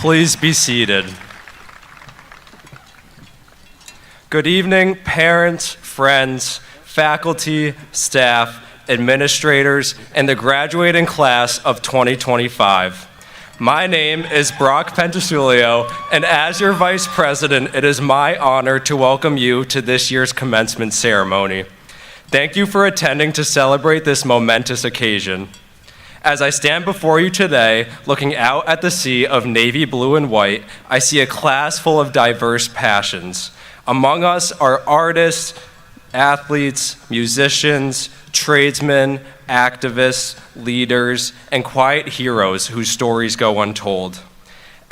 Please be seated. Good evening, parents, friends, faculty, staff, administrators, and the graduating class of 2025. My name is Brock Pentasulio, and as your Vice President, it is my honor to welcome you to this year's commencement ceremony. Thank you for attending to celebrate this momentous occasion. As I stand before you today, looking out at the sea of navy blue and white, I see a class full of diverse passions. Among us are artists, athletes, musicians, tradesmen, activists, leaders, and quiet heroes whose stories go untold.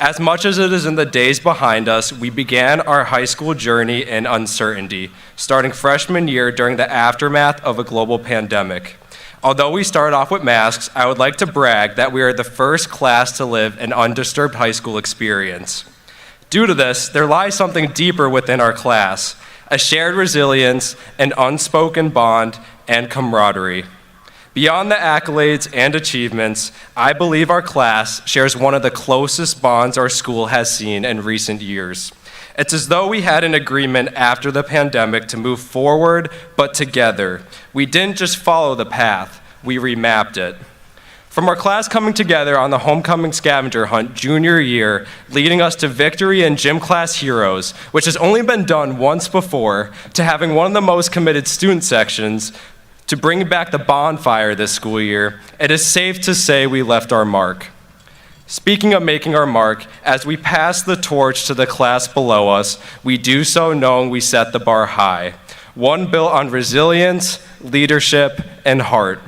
As much as it is in the days behind us, we began our high school journey in uncertainty, starting freshman year during the aftermath of a global pandemic. Although we started off with masks, I would like to brag that we are the first class to live an undisturbed high school experience. Due to this, there lies something deeper within our class, a shared resilience, an unspoken bond, and camaraderie. Beyond the accolades and achievements, I believe our class shares one of the closest bonds our school has seen in recent years. It's as though we had an agreement after the pandemic to move forward, but together. We didn't just follow the path, we remapped it. From our class coming together on the homecoming scavenger hunt junior year, leading us to victory in gym class heroes, which has only been done once before, to having one of the most committed student sections, to bringing back the bonfire this school year, it is safe to say we left our mark. Speaking of making our mark, as we pass the torch to the class below us, we do so knowing we set the bar high, one built on resilience, leadership, and heart.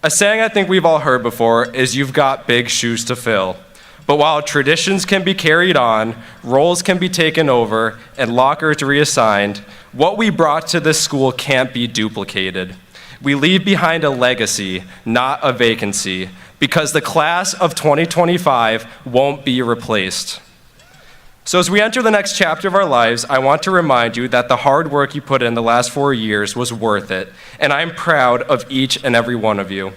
A saying I think we've all heard before is you've got big shoes to fill. But while traditions can be carried on, roles can be taken over, and lockers reassigned, what we brought to this school can't be duplicated. We leave behind a legacy, not a vacancy, because the class of 2025 won't be replaced. So as we enter the next chapter of our lives, I want to remind you that the hard work you put in the last 4 years was worth it, and I'm proud of each and every one of you.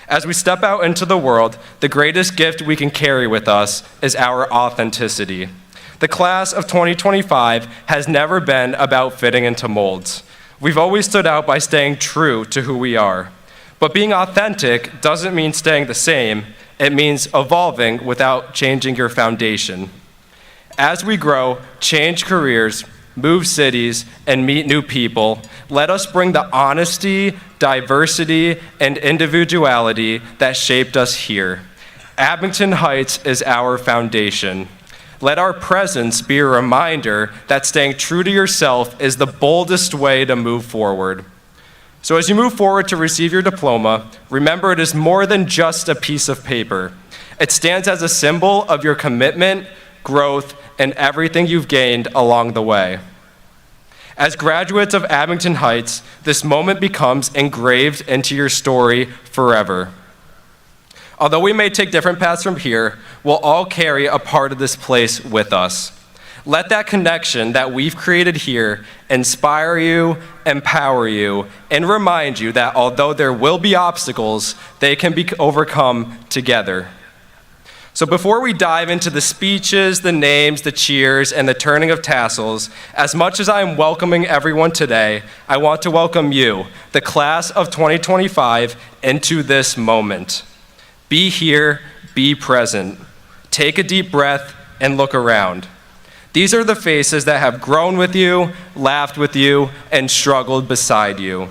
As we step out into the world, the greatest gift we can carry with us is our authenticity. The class of 2025 has never been about fitting into molds. We've always stood out by staying true to who we are. But being authentic doesn't mean staying the same, it means evolving without changing your foundation. As we grow, change careers, move cities, and meet new people, let us bring the honesty, diversity, and individuality that shaped us here. Abington Heights is our foundation. Let our presence be a reminder that staying true to yourself is the boldest way to move forward. So as you move forward to receive your diploma, remember it is more than just a piece of paper. It stands as a symbol of your commitment, growth, and everything you've gained along the way. As graduates of Abington Heights, this moment becomes engraved into your story forever. Although we may take different paths from here, we'll all carry a part of this place with us. Let that connection that we've created here inspire you, empower you, and remind you that although there will be obstacles, they can be overcome together. So before we dive into the speeches, the names, the cheers, and the turning of tassels, as much as I am welcoming everyone today, I want to welcome you, the class of 2025, into this moment. Be here, be present. Take a deep breath and look around. These are the faces that have grown with you, laughed with you, and struggled beside you.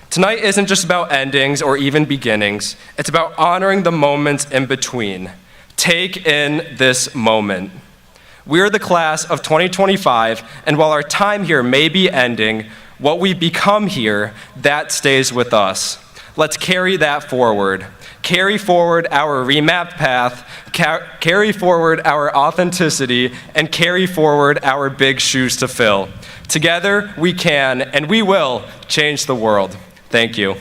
Tonight isn't just about endings or even beginnings. It's about honoring the moments in between. Take in this moment. We are the class of 2025, and while our time here may be ending, what we become here, that stays with us. Let's carry that forward. Carry forward our remapped path, carry forward our authenticity, and carry forward our big shoes to fill. Together, we can, and we will, change the world. Thank you.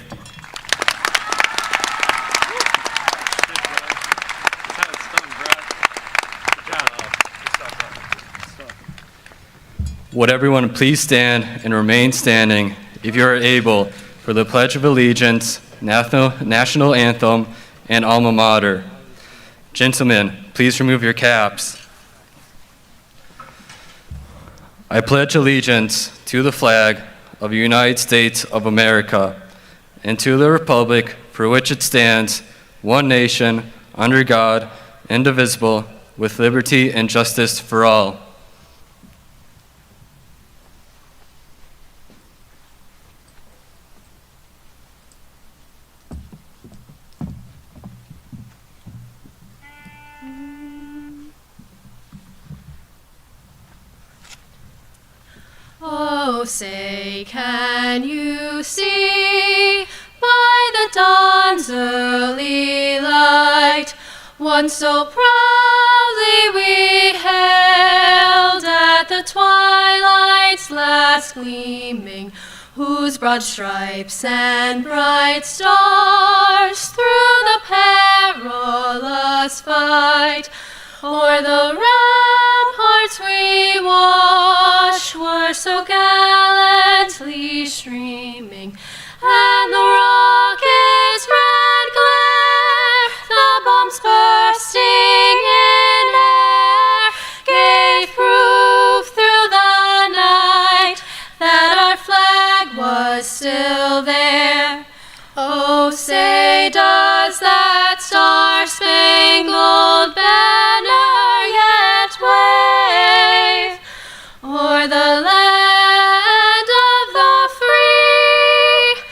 Would everyone please stand and remain standing, if you are able, for the Pledge of Allegiance, National Anthem, and Alma Mater. Gentlemen, please remove your caps. I pledge allegiance to the flag of the United States of America and to the republic for which it stands, one nation, under God, indivisible, with liberty and justice for all. Oh, say, can you see by the dawn's early light, once so proudly we hailed at the twilight's last gleaming, whose broad stripes and bright stars through the perilous fight o'er the ramparts we watched were so gallantly streaming, and the rocket's red glare, the bombs bursting in air, gave proof through the night that our flag was still there. Oh, say, does that star-spangled banner yet wave o'er the land of the free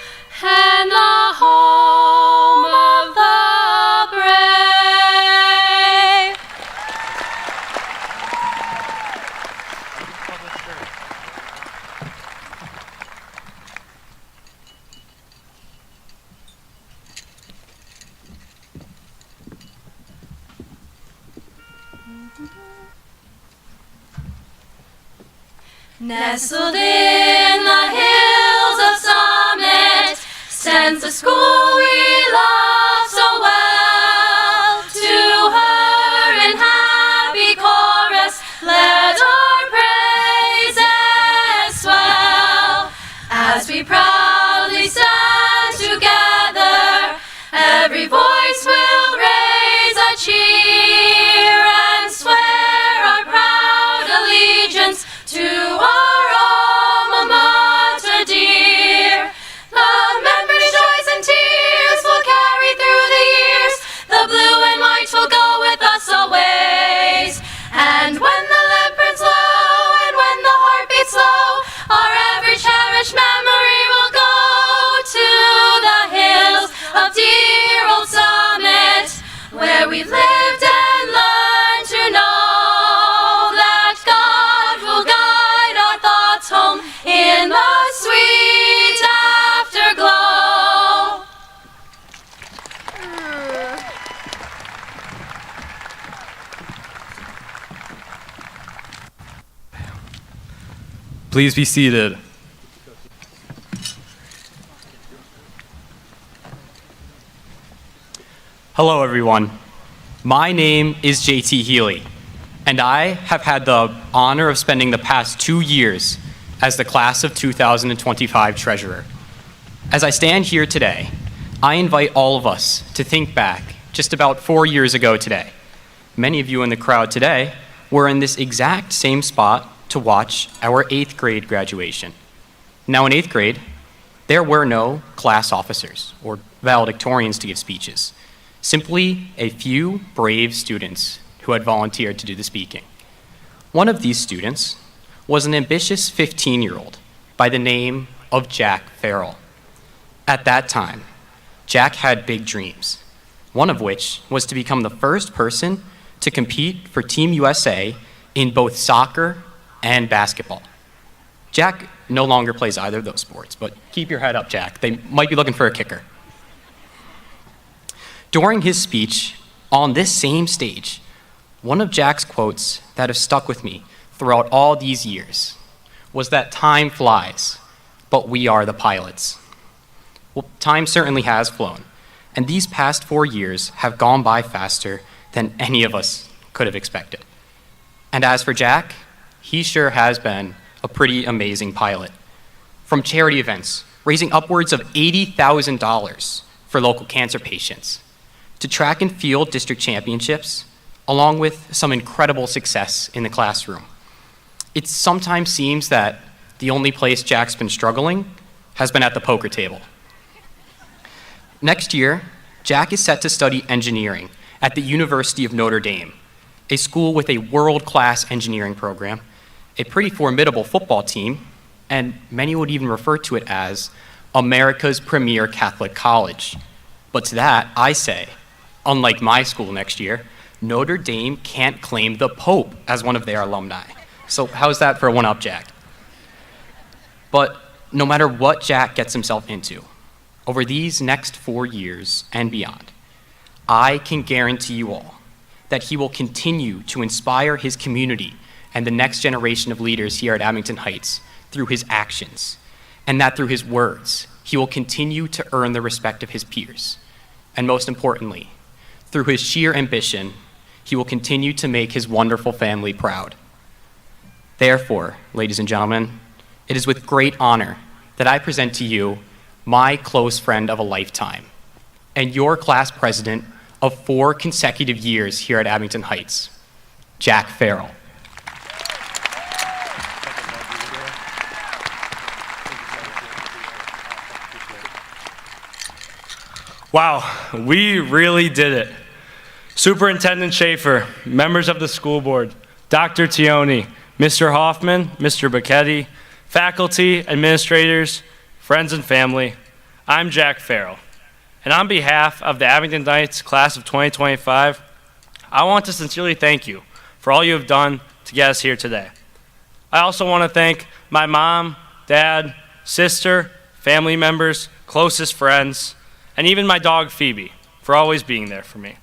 and the home of the brave? Nestled in the hills of Summit stands the school we love so well. To her in happy chorus let our praises swell. As we proudly stand together, every voice will raise a cheer and swear our proud allegiance to our alma mater dear. The memories, joys, and tears will carry through the years. The blue and white will go with us always. And when the lead burns low and when the heart beats low, our every cherished memory will go to the hills of dear old Summit, where we've lived and learned to know that God will guide our thoughts home in the sweet afterglow. Please be seated. Hello, everyone. My name is JT Healy, and I have had the honor of spending the past 2 years as the Class of 2025 Treasurer. As I stand here today, I invite all of us to think back just about 4 years ago today. Many of you in the crowd today were in this exact same spot to watch our 8th grade graduation. Now in 8th grade, there were no class officers or valedictorians to give speeches. Simply a few brave students who had volunteered to do the speaking. One of these students was an ambitious 15-year-old by the name of Jack Farrell. At that time, Jack had big dreams, one of which was to become the first person to compete for Team USA in both soccer and basketball. Jack no longer plays either of those sports, but keep your head up, Jack. They might be looking for a kicker. During his speech on this same stage, one of Jack's quotes that have stuck with me throughout all these years was that time flies, but we are the pilots. Well, time certainly has flown, and these past 4 years have gone by faster than any of us could have expected. And as for Jack, he sure has been a pretty amazing pilot. From charity events, raising upwards of $80,000 for local cancer patients, to track and field district championships, along with some incredible success in the classroom. It sometimes seems that the only place Jack's been struggling has been at the poker table. Next year, Jack is set to study engineering at the University of Notre Dame, a school with a world-class engineering program, a pretty formidable football team, and many would even refer to it as America's premier Catholic college. But to that, I say, unlike my school next year, Notre Dame can't claim the Pope as one of their alumni. So how's that for a one-up, Jack? But no matter what Jack gets himself into, over these next 4 years and beyond, I can guarantee you all that he will continue to inspire his community and the next generation of leaders here at Abington Heights through his actions, and that through his words, he will continue to earn the respect of his peers. And most importantly, through his sheer ambition, he will continue to make his wonderful family proud. Therefore, ladies and gentlemen, it is with great honor that I present to you my close friend of a lifetime and your class president of 4 consecutive years here at Abington Heights, Jack Farrell. Wow, we really did it. Superintendent Schaefer, members of the school board, Dr. Tioni, Mr. Hoffman, Mr. Bacchetti, faculty, administrators, friends and family, I'm Jack Farrell. And on behalf of the Abington Heights class of 2025, I want to sincerely thank you for all you have done to get us here today. I also want to thank my mom, dad, sister, family members, closest friends, and even my dog Phoebe for always being there for me.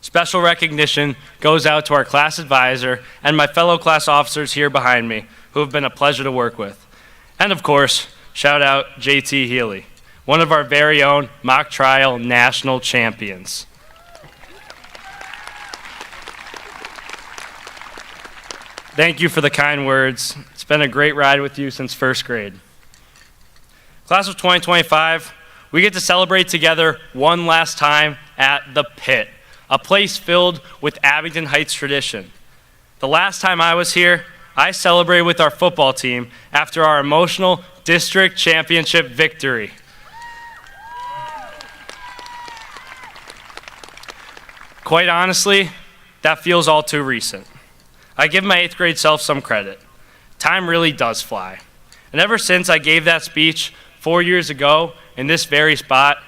Special recognition goes out to our class advisor and my fellow class officers here behind me who have been a pleasure to work with. And of course, shout out JT Healy, one of our very own mock trial national champions. Thank you for the kind words. It's been a great ride with you since first grade. Class of 2025, we get to celebrate together one last time at the Pit, a place filled with Abington Heights tradition. The last time I was here, I celebrated with our football team after our emotional district championship victory. Quite honestly, that feels all too recent. I give my 8th grade self some credit. Time really does fly. And ever since I gave that speech 4 years ago in this very spot,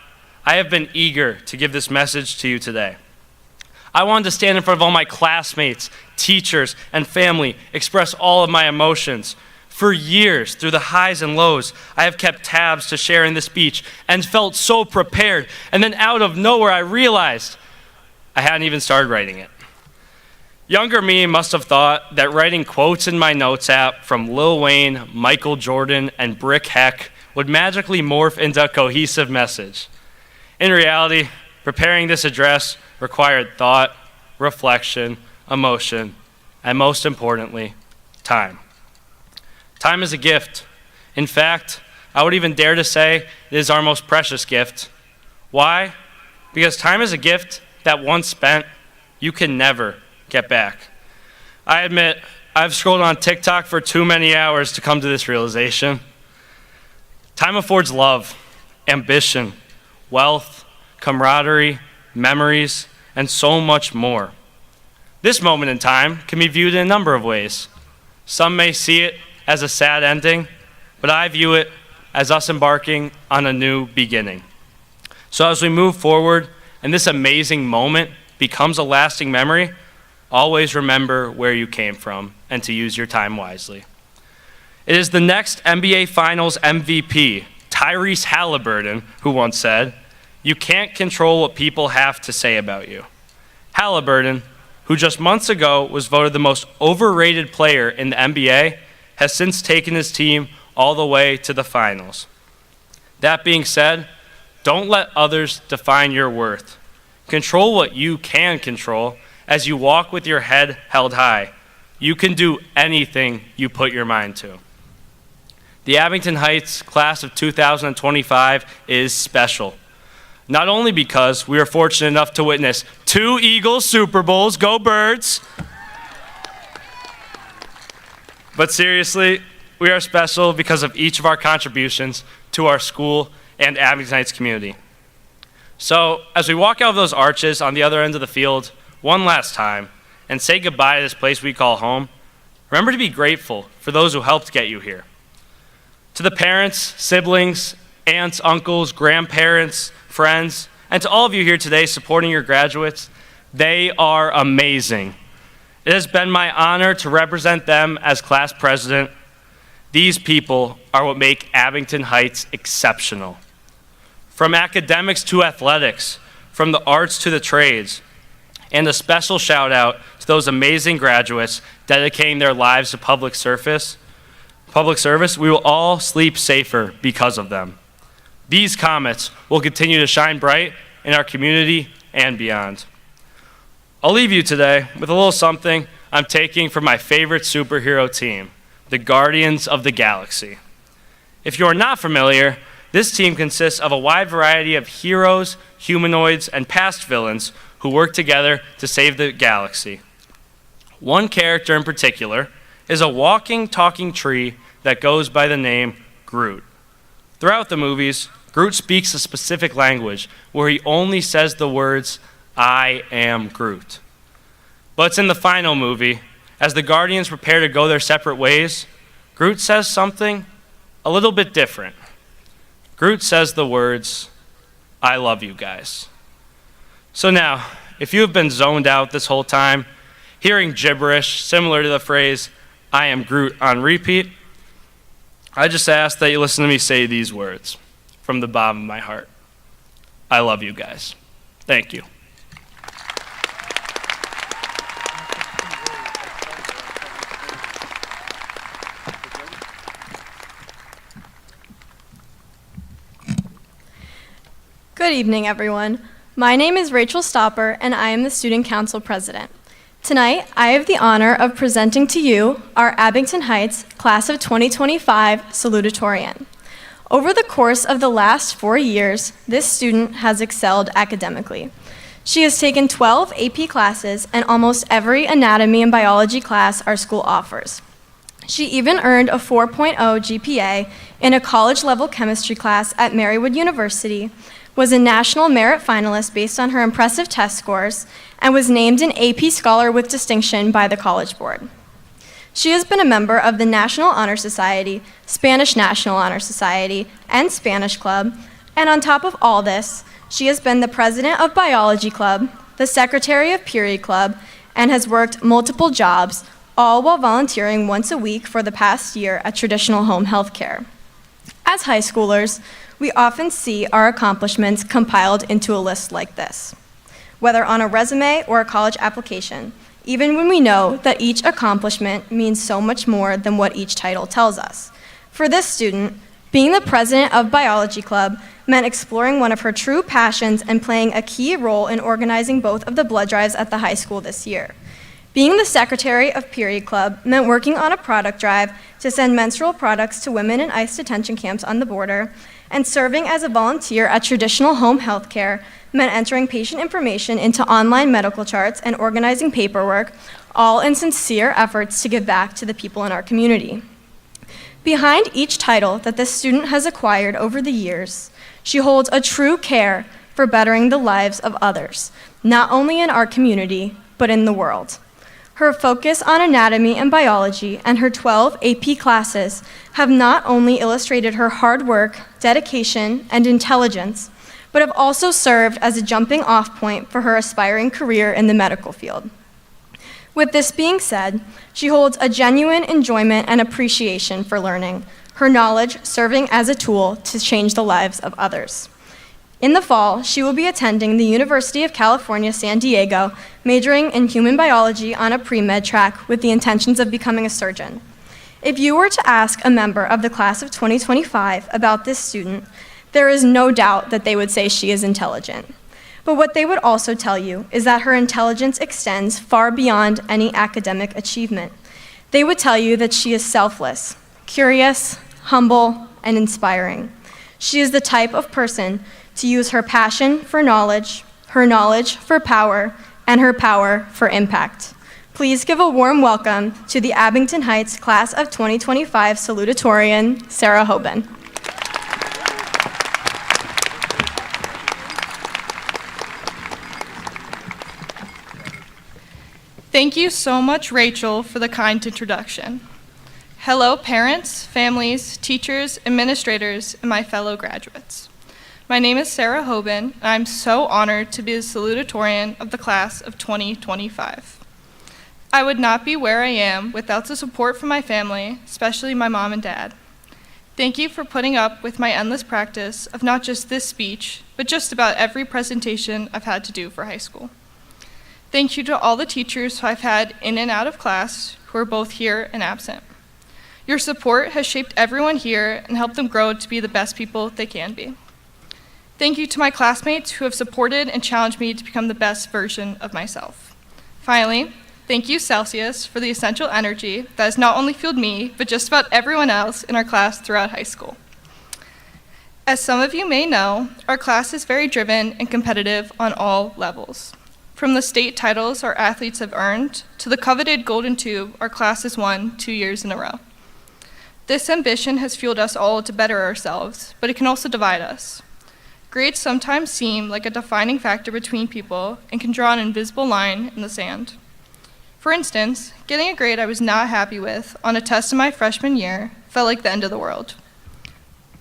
I have been eager to give this message to you today. I wanted to stand in front of all my classmates, teachers, and family, express all of my emotions. For years, through the highs and lows, I have kept tabs to share in this speech and felt so prepared. And then out of nowhere, I realized I hadn't even started writing it. Younger me must have thought that writing quotes in my notes app from Lil Wayne, Michael Jordan, and Brick Heck would magically morph into a cohesive message. In reality, preparing this address required thought, reflection, emotion, and most importantly, time. Time is a gift. In fact, I would even dare to say it is our most precious gift. Why? Because time is a gift that once spent, you can never get back. I admit, I've scrolled on TikTok for too many hours to come to this realization. Time affords love, ambition, wealth, camaraderie, memories, and so much more. This moment in time can be viewed in a number of ways. Some may see it as a sad ending, but I view it as us embarking on a new beginning. So as we move forward and this amazing moment becomes a lasting memory, always remember where you came from and to use your time wisely. It is the next NBA Finals MVP, Tyrese Halliburton, who once said, "You can't control what people have to say about you." Halliburton, who just months ago was voted the most overrated player in the NBA, has since taken his team all the way to the finals. That being said, don't let others define your worth. Control what you can control as you walk with your head held high. You can do anything you put your mind to. The Abington Heights class of 2025 is special. not only because we are fortunate enough to witness 2 Eagles Super Bowls, go Birds, but seriously, we are special because of each of our contributions to our school and Abington Heights community. So, as we walk out of those arches on the other end of the field one last time and say goodbye to this place we call home, remember to be grateful for those who helped get you here. To the parents, siblings, aunts, uncles, grandparents, friends, and to all of you here today supporting your graduates, they are amazing. It has been my honor to represent them as class president. These people are what make Abington Heights exceptional. From academics to athletics, from the arts to the trades, and a special shout out to those amazing graduates dedicating their lives to public service, we will all sleep safer because of them. These comets will continue to shine bright in our community and beyond. I'll leave you today with a little something I'm taking from my favorite superhero team, the Guardians of the Galaxy. If you're not familiar, this team consists of a wide variety of heroes, humanoids, and past villains who work together to save the galaxy. One character in particular is a walking, talking tree that goes by the name Groot. Throughout the movies, Groot speaks a specific language where he only says the words, "I am Groot." But it's in the final movie, as the Guardians prepare to go their separate ways, Groot says something a little bit different. Groot says the words, "I love you guys." So now, if you have been zoned out this whole time, hearing gibberish similar to the phrase, "I am Groot" on repeat, I just ask that you listen to me say these words from the bottom of my heart. I love you guys. Thank you. Good evening, everyone. My name is Rachel Stopper, and I am the Student Council President. Tonight, I have the honor of presenting to you our Abington Heights Class of 2025 Salutatorian. Over the course of the last 4 years, this student has excelled academically. She has taken 12 AP classes and almost every anatomy and biology class our school offers. She even earned a 4.0 GPA in a college-level chemistry class at Marywood University, was a national merit finalist based on her impressive test scores, and was named an AP Scholar with distinction by the College Board. She has been a member of the National Honor Society, Spanish National Honor Society, and Spanish Club, and on top of all this, she has been the president of Biology Club, the secretary of Period Club, and has worked multiple jobs, all while volunteering once a week for the past year at Traditional Home Health Care. As high schoolers, we often see our accomplishments compiled into a list like this, whether on a resume or a college application, even when we know that each accomplishment means so much more than what each title tells us. For this student, being the president of Biology Club meant exploring one of her true passions and playing a key role in organizing both of the blood drives at the high school this year. Being the secretary of Period Club meant working on a product drive to send menstrual products to women in ICE detention camps on the border, and serving as a volunteer at Traditional Home Health Care meant entering patient information into online medical charts and organizing paperwork, all in sincere efforts to give back to the people in our community. Behind each title that this student has acquired over the years, she holds a true care for bettering the lives of others, not only in our community, but in the world. Her focus on anatomy and biology and her 12 AP classes have not only illustrated her hard work, dedication, and intelligence, but have also served as a jumping off point for her aspiring career in the medical field. With this being said, she holds a genuine enjoyment and appreciation for learning, her knowledge serving as a tool to change the lives of others. In the fall, she will be attending the University of California, San Diego, majoring in human biology on a pre-med track with the intentions of becoming a surgeon. If you were to ask a member of the class of 2025 about this student, there is no doubt that they would say she is intelligent. But what they would also tell you is that her intelligence extends far beyond any academic achievement. They would tell you that she is selfless, curious, humble, and inspiring. She is the type of person to use her passion for knowledge, her knowledge for power, and her power for impact. Please give a warm welcome to the Abington Heights Class of 2025 Salutatorian, Sarah Hoban. Thank you so much, Rachel, for the kind introduction. Hello, parents, families, teachers, administrators, and my fellow graduates. My name is Sarah Hoban, and I'm so honored to be the salutatorian of the class of 2025. I would not be where I am without the support from my family, especially my mom and dad. Thank you for putting up with my endless practice of not just this speech, but just about every presentation I've had to do for high school. Thank you to all the teachers who I've had in and out of class who are both here and absent. Your support has shaped everyone here and helped them grow to be the best people they can be. Thank you to my classmates who have supported and challenged me to become the best version of myself. Finally, thank you, Celsius, for the essential energy that has not only fueled me, but just about everyone else in our class throughout high school. As some of you may know, our class is very driven and competitive on all levels. From the state titles our athletes have earned, to the coveted Golden Tube our class has won 2 years in a row. This ambition has fueled us all to better ourselves, but it can also divide us. Grades sometimes seem like a defining factor between people and can draw an invisible line in the sand. For instance, getting a grade I was not happy with on a test in my freshman year felt like the end of the world.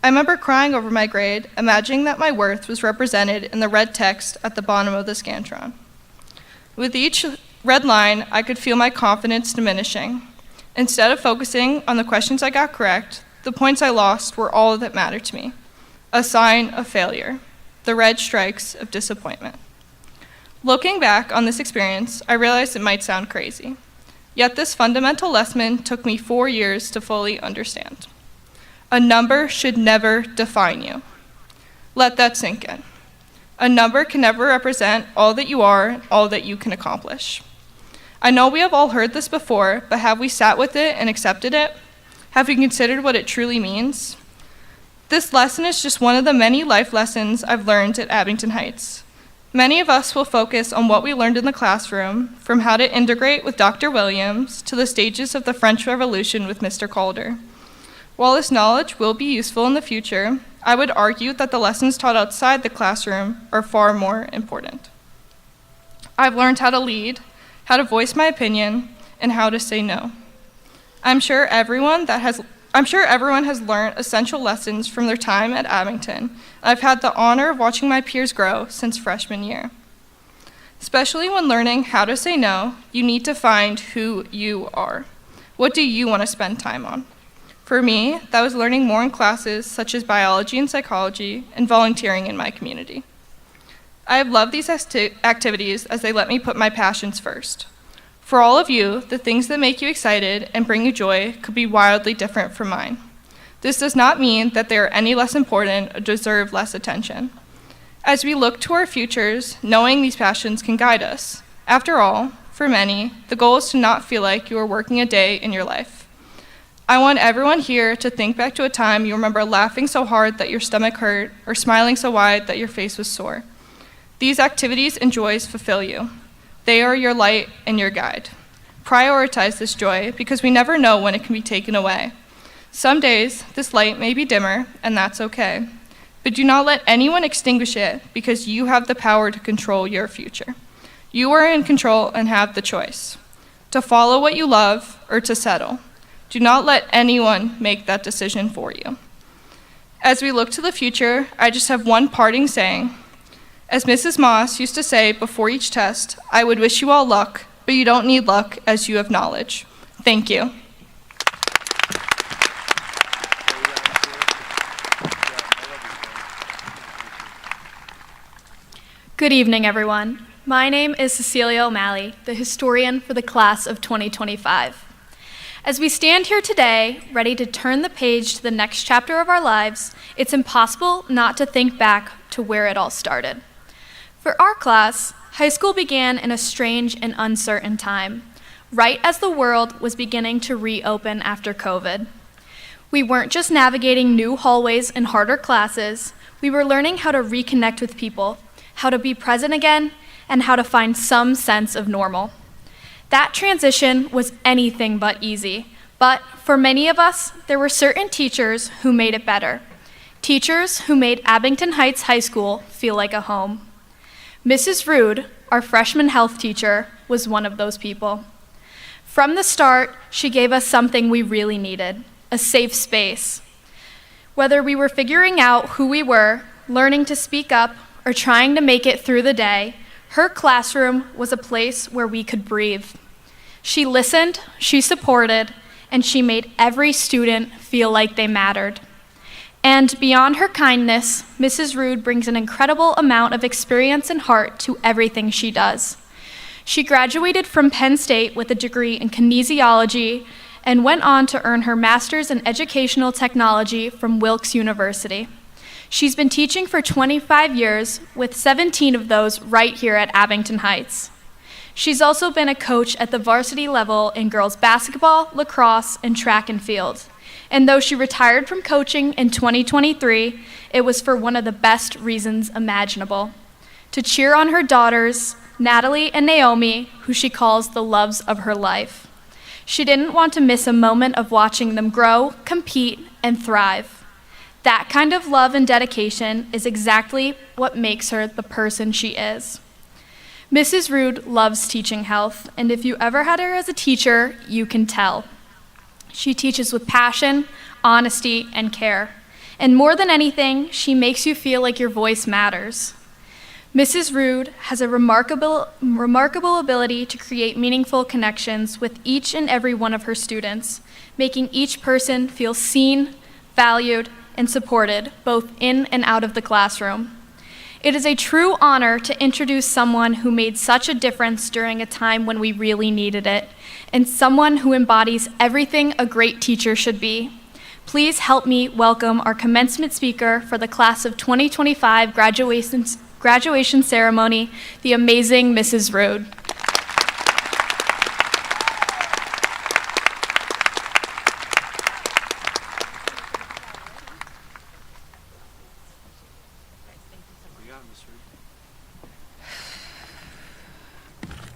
I remember crying over my grade, imagining that my worth was represented in the red text at the bottom of the Scantron. With each red line, I could feel my confidence diminishing. Instead of focusing on the questions I got correct, the points I lost were all that mattered to me. A sign of failure, the red strikes of disappointment. Looking back on this experience, I realized it might sound crazy. Yet this fundamental lesson took me 4 years to fully understand. A number should never define you. Let that sink in. A number can never represent all that you are and all that you can accomplish. I know we have all heard this before, but have we sat with it and accepted it? Have we considered what it truly means? This lesson is just one of the many life lessons I've learned at Abington Heights. Many of us will focus on what we learned in the classroom, from how to integrate with Dr. Williams to the stages of the French Revolution with Mr. Calder. While this knowledge will be useful in the future, I would argue that the lessons taught outside the classroom are far more important. I've learned how to lead, how to voice my opinion, and how to say no. I'm sure everyone has learned essential lessons from their time at Abington. I've had the honor of watching my peers grow since freshman year. Especially when learning how to say no, you need to find who you are. What do you want to spend time on? For me, that was learning more in classes such as biology and psychology and volunteering in my community. I have loved these activities as they let me put my passions first. For all of you, the things that make you excited and bring you joy could be wildly different from mine. This does not mean that they are any less important or deserve less attention. As we look to our futures, knowing these passions can guide us. After all, for many, the goal is to not feel like you are working a day in your life. I want everyone here to think back to a time you remember laughing so hard that your stomach hurt or smiling so wide that your face was sore. These activities and joys fulfill you. They are your light and your guide. Prioritize this joy because we never know when it can be taken away. Some days, this light may be dimmer, and that's okay. But do not let anyone extinguish it because you have the power to control your future. You are in control and have the choice to follow what you love or to settle. Do not let anyone make that decision for you. As we look to the future, I just have one parting saying. As Mrs. Moss used to say before each test, I would wish you all luck, but you don't need luck as you have knowledge. Thank you. Good evening, everyone. My name is Cecilia O'Malley, the historian for the class of 2025. As we stand here today, ready to turn the page to the next chapter of our lives, it's impossible not to think back to where it all started. For our class, high school began in a strange and uncertain time, right as the world was beginning to reopen after COVID. We weren't just navigating new hallways and harder classes, We were learning how to reconnect with people, how to be present again, and how to find some sense of normal. That transition was anything but easy, but for many of us, there were certain teachers who made it better. Teachers who made Abington Heights High School feel like a home. Mrs. Rude, our freshman health teacher, was one of those people. From the start, she gave us something we really needed, a safe space. Whether we were figuring out who we were, learning to speak up, or trying to make it through the day, her classroom was a place where we could breathe. She listened, she supported, and she made every student feel like they mattered. And beyond her kindness, Mrs. Rude brings an incredible amount of experience and heart to everything she does. She graduated from Penn State with a degree in kinesiology and went on to earn her master's in educational technology from Wilkes University. She's been teaching for 25 years, with 17 of those right here at Abington Heights. She's also been a coach at the varsity level in girls basketball, lacrosse, and track and field. And though she retired from coaching in 2023, it was for one of the best reasons imaginable: to cheer on her daughters, Natalie and Naomi, who she calls the loves of her life. She didn't want to miss a moment of watching them grow, compete, and thrive. That kind of love and dedication is exactly what makes her the person she is. Mrs. Rude loves teaching health, and if you ever had her as a teacher, you can tell. She teaches with passion, honesty, and care. And more than anything, she makes you feel like your voice matters. Mrs. Rude has a remarkable ability to create meaningful connections with each and every one of her students, making each person feel seen, valued, and supported, both in and out of the classroom. It is a true honor to introduce someone who made such a difference during a time when we really needed it, and someone who embodies everything a great teacher should be. Please help me welcome our commencement speaker for the class of 2025 graduation ceremony, the amazing Mrs. Rude.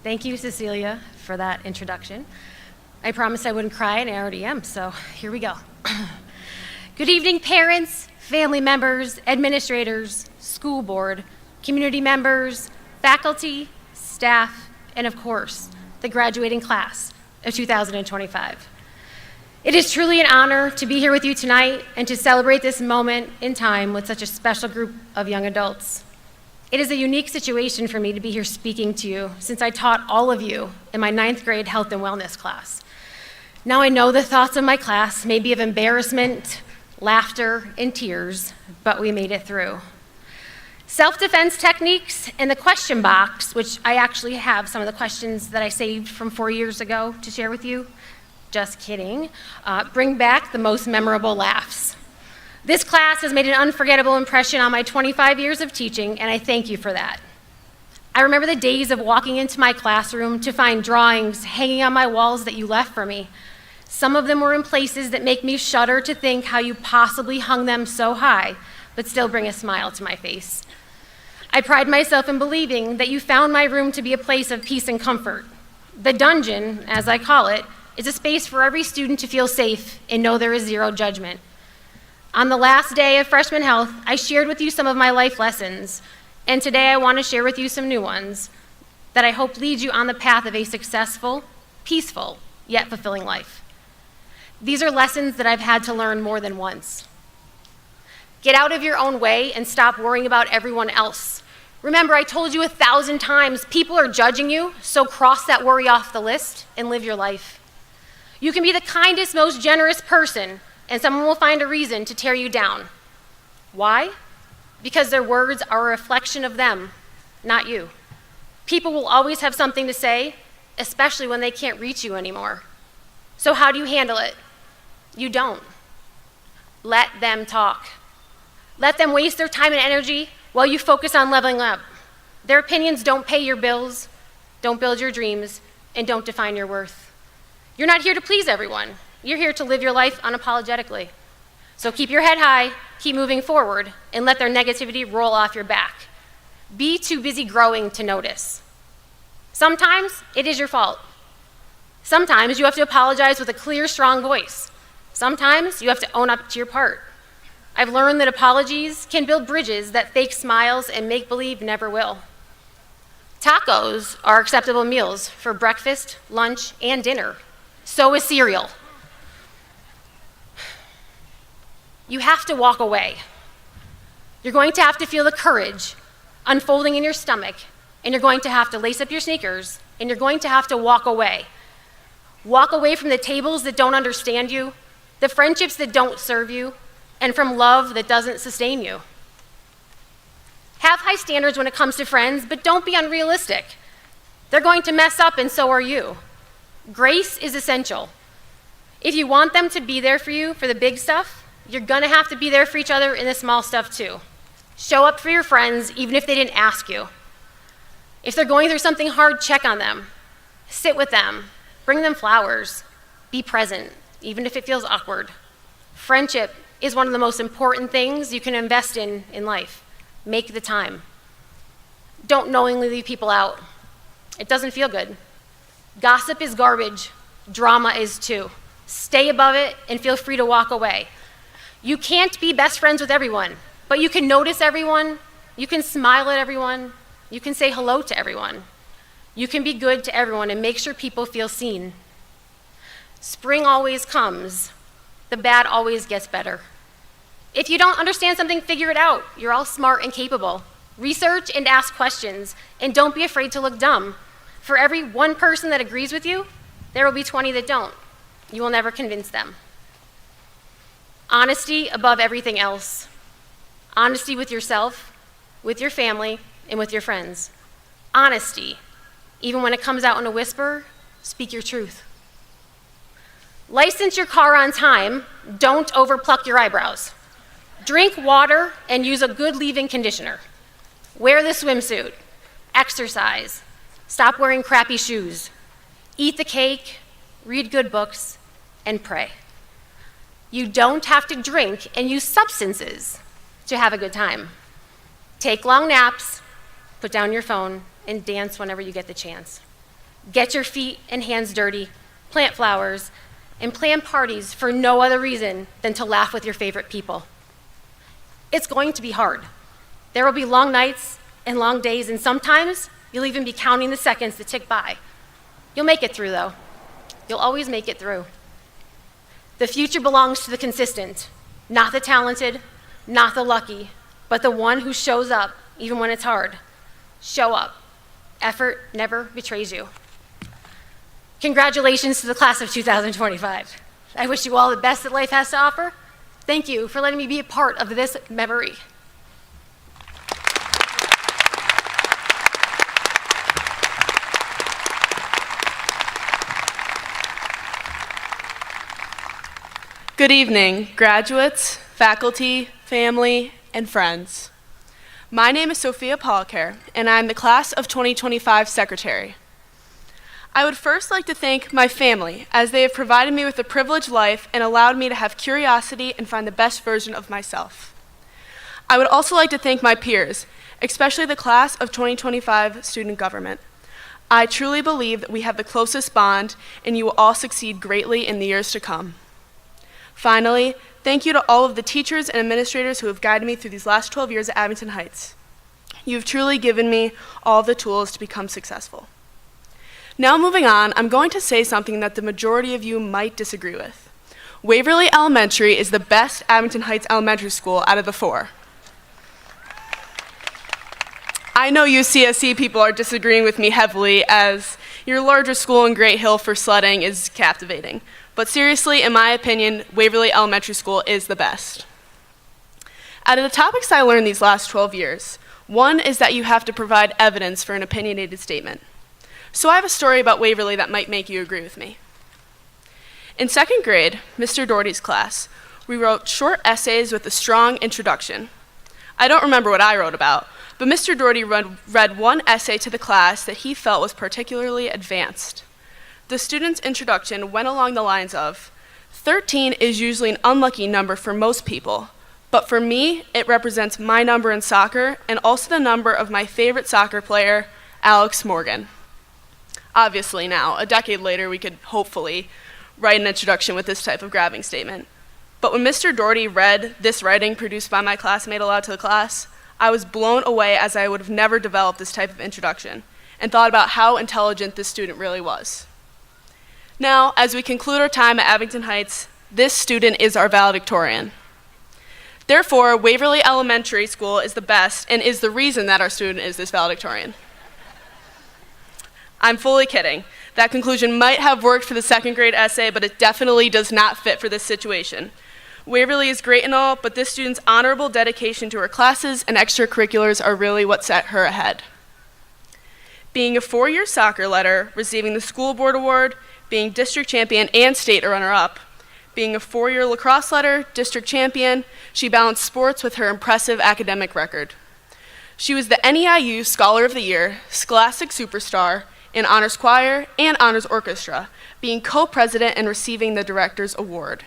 Thank you, Cecilia, for that introduction. I promised I wouldn't cry, and I already am, so here we go. Good evening, parents, family members, administrators, school board, community members, faculty, staff, and of course, the graduating class of 2025. It is truly an honor to be here with you tonight and to celebrate this moment in time with such a special group of young adults. It is a unique situation for me to be here speaking to you, since I taught all of you in my 9th grade health and wellness class. Now I know the thoughts of my class may be of embarrassment, laughter, and tears, but we made it through. Self-defense techniques and the question box, which I actually have some of the questions that I saved from 4 years ago to share with you, just kidding, bring back the most memorable laughs. This class has made an unforgettable impression on my 25 years of teaching, and I thank you for that. I remember the days of walking into my classroom to find drawings hanging on my walls that you left for me. Some of them were in places that make me shudder to think how you possibly hung them so high, but still bring a smile to my face. I pride myself in believing that you found my room to be a place of peace and comfort. The dungeon, as I call it, is a space for every student to feel safe and know there is zero judgment. On the last day of freshman health, I shared with you some of my life lessons, and today I want to share with you some new ones that I hope lead you on the path of a successful, peaceful, yet fulfilling life. These are lessons that I've had to learn more than once. Get out of your own way and stop worrying about everyone else. Remember, I told you 1,000 times, people are judging you, so cross that worry off the list and live your life. You can be the kindest, most generous person, and someone will find a reason to tear you down. Why? Because their words are a reflection of them, not you. People will always have something to say, especially when they can't reach you anymore. So how do you handle it? You don't. Let them talk. Let them waste their time and energy while you focus on leveling up. Their opinions don't pay your bills, don't build your dreams, and don't define your worth. You're not here to please everyone. You're here to live your life unapologetically. So keep your head high, keep moving forward and let their negativity roll off your back. Be too busy growing to notice. Sometimes it is your fault. Sometimes you have to apologize with a clear, strong voice. Sometimes you have to own up to your part. I've learned that apologies can build bridges that fake smiles and make-believe never will. Tacos are acceptable meals for breakfast, lunch, and dinner. So is cereal. You have to walk away. You're going to have to feel the courage unfolding in your stomach, and you're going to have to lace up your sneakers, and you're going to have to walk away. Walk away from the tables that don't understand you, the friendships that don't serve you, and from love that doesn't sustain you. Have high standards when it comes to friends, but don't be unrealistic. They're going to mess up, and so are you. Grace is essential. If you want them to be there for you for the big stuff, you're gonna have to be there for each other in the small stuff too. Show up for your friends, even if they didn't ask you. If they're going through something hard, check on them. Sit with them. Bring them flowers. Be present, even if it feels awkward. Friendship is one of the most important things you can invest in life. Make the time. Don't knowingly leave people out. It doesn't feel good. Gossip is garbage. Drama is too. Stay above it and feel free to walk away. You can't be best friends with everyone, but you can notice everyone, you can smile at everyone, you can say hello to everyone. You can be good to everyone and make sure people feel seen. Spring always comes. The bad always gets better. If you don't understand something, figure it out. You're all smart and capable. Research and ask questions, and don't be afraid to look dumb. For every one person that agrees with you, there will be 20 that don't. You will never convince them. Honesty above everything else. Honesty with yourself, with your family, and with your friends. Honesty. Even when it comes out in a whisper, speak your truth. License your car on time. Don't overpluck your eyebrows. Drink water and use a good leave-in conditioner. Wear the swimsuit. Exercise. Stop wearing crappy shoes. Eat the cake, read good books, and pray. You don't have to drink and use substances to have a good time. Take long naps, put down your phone, and dance whenever you get the chance. Get your feet and hands dirty, plant flowers, and plan parties for no other reason than to laugh with your favorite people. It's going to be hard. There will be long nights and long days, and sometimes you'll even be counting the seconds that tick by. You'll make it through, though. You'll always make it through. The future belongs to the consistent, not the talented, not the lucky, but the one who shows up even when it's hard. Show up. Effort never betrays you. Congratulations to the class of 2025. I wish you all the best that life has to offer. Thank you for letting me be a part of this memory. Good evening, graduates, faculty, family, and friends. My name is Sophia Pollicare, and I'm the Class of 2025 Secretary. I would first like to thank my family, as they have provided me with a privileged life and allowed me to have curiosity and find the best version of myself. I would also like to thank my peers, especially the Class of 2025 Student Government. I truly believe that we have the closest bond, and you will all succeed greatly in the years to come. Finally, thank you to all of the teachers and administrators who have guided me through these last 12 years at Abington Heights. You've truly given me all the tools to become successful. Now moving on, I'm going to say something that the majority of you might disagree with. Waverly Elementary is the best Abington Heights elementary school out of the 4. I know you CSE people are disagreeing with me heavily, as your larger school in Great Hill for sledding is captivating. But seriously, in my opinion, Waverly Elementary School is the best. Out of the topics I learned these last 12 years, one is that you have to provide evidence for an opinionated statement. So I have a story about Waverly that might make you agree with me. In 2nd grade, Mr. Doherty's class, we wrote short essays with a strong introduction. I don't remember what I wrote about, but Mr. Doherty read one essay to the class that he felt was particularly advanced. The student's introduction went along the lines of, 13 is usually an unlucky number for most people, But for me, it represents my number in soccer and also the number of my favorite soccer player, Alex Morgan. Obviously now, a decade later, we could hopefully write an introduction with this type of grabbing statement. But when Mr. Doherty read this writing produced by my classmate aloud to the class, I was blown away as I would have never developed this type of introduction and thought about how intelligent this student really was. Now, as we conclude our time at Abington Heights, this student is our valedictorian. Therefore, Waverly Elementary School is the best and is the reason that our student is this valedictorian. I'm fully kidding. That conclusion might have worked for the second grade essay, but it definitely does not fit for this situation. Waverly is great and all, but this student's honorable dedication to her classes and extracurriculars are really what set her ahead. Being a four-year soccer letter, receiving the school board award, being district champion and state runner-up, being a four-year lacrosse letter, district champion, she balanced sports with her impressive academic record. She was the NEIU Scholar of the Year, Scholastic Superstar, in Honors Choir and Honors Orchestra, being co-president and receiving the Director's Award.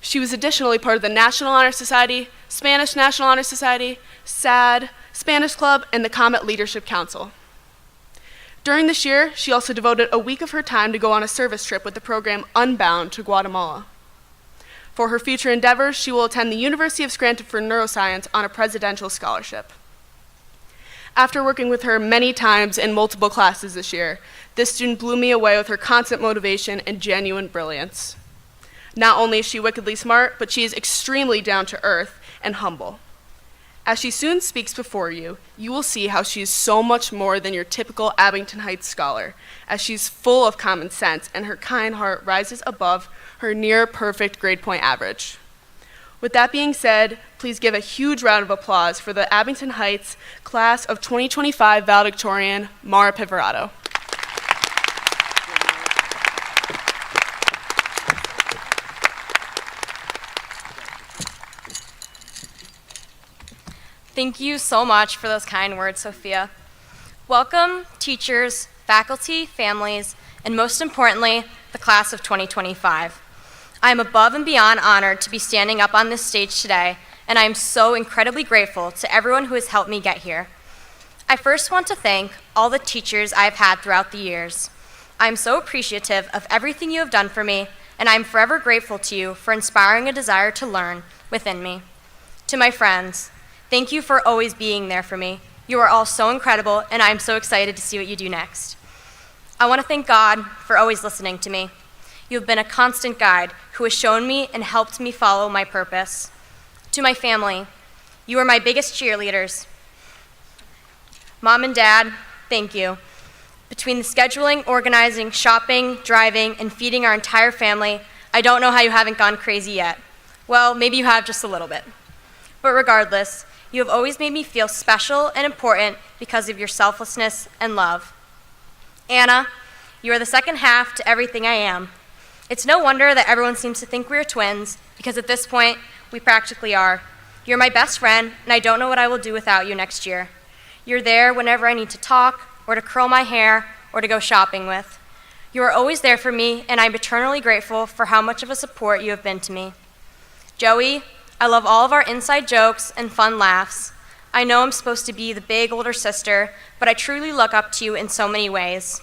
She was additionally part of the National Honor Society, Spanish National Honor Society, SAD, Spanish Club, and the Comet Leadership Council. During this year, she also devoted a week of her time to go on a service trip with the program Unbound to Guatemala. For her future endeavors, she will attend the University of Scranton for neuroscience on a presidential scholarship. After working with her many times in multiple classes this year, this student blew me away with her constant motivation and genuine brilliance. Not only is she wickedly smart, but she is extremely down to earth and humble. As she soon speaks before you, you will see how she is so much more than your typical Abington Heights scholar, as she's full of common sense and her kind heart rises above her near perfect grade point average. With that being said, please give a huge round of applause for the Abington Heights class of 2025 valedictorian, Mara Pivarato. Thank you so much for those kind words, Sophia. Welcome, teachers, faculty, families, and most importantly, the class of 2025. I am above and beyond honored to be standing up on this stage today, and I am so incredibly grateful to everyone who has helped me get here. I first want to thank all the teachers I've had throughout the years. I am so appreciative of everything you have done for me, and I am forever grateful to you for inspiring a desire to learn within me. To my friends, thank you for always being there for me. You are all so incredible, and I am so excited to see what you do next. I want to thank God for always listening to me. You have been a constant guide who has shown me and helped me follow my purpose. To my family, you are my biggest cheerleaders. Mom and Dad, thank you. Between the scheduling, organizing, shopping, driving, and feeding our entire family, I don't know how you haven't gone crazy yet. Well, maybe you have just a little bit. But regardless, you have always made me feel special and important because of your selflessness and love. Anna, you are the second half to everything I am. It's no wonder that everyone seems to think we are twins, because at this point, we practically are. You're my best friend, and I don't know what I will do without you next year. You're there whenever I need to talk, or to curl my hair, or to go shopping with. You are always there for me, and I'm eternally grateful for how much of a support you have been to me. Joey, I love all of our inside jokes and fun laughs. I know I'm supposed to be the big older sister, but I truly look up to you in so many ways.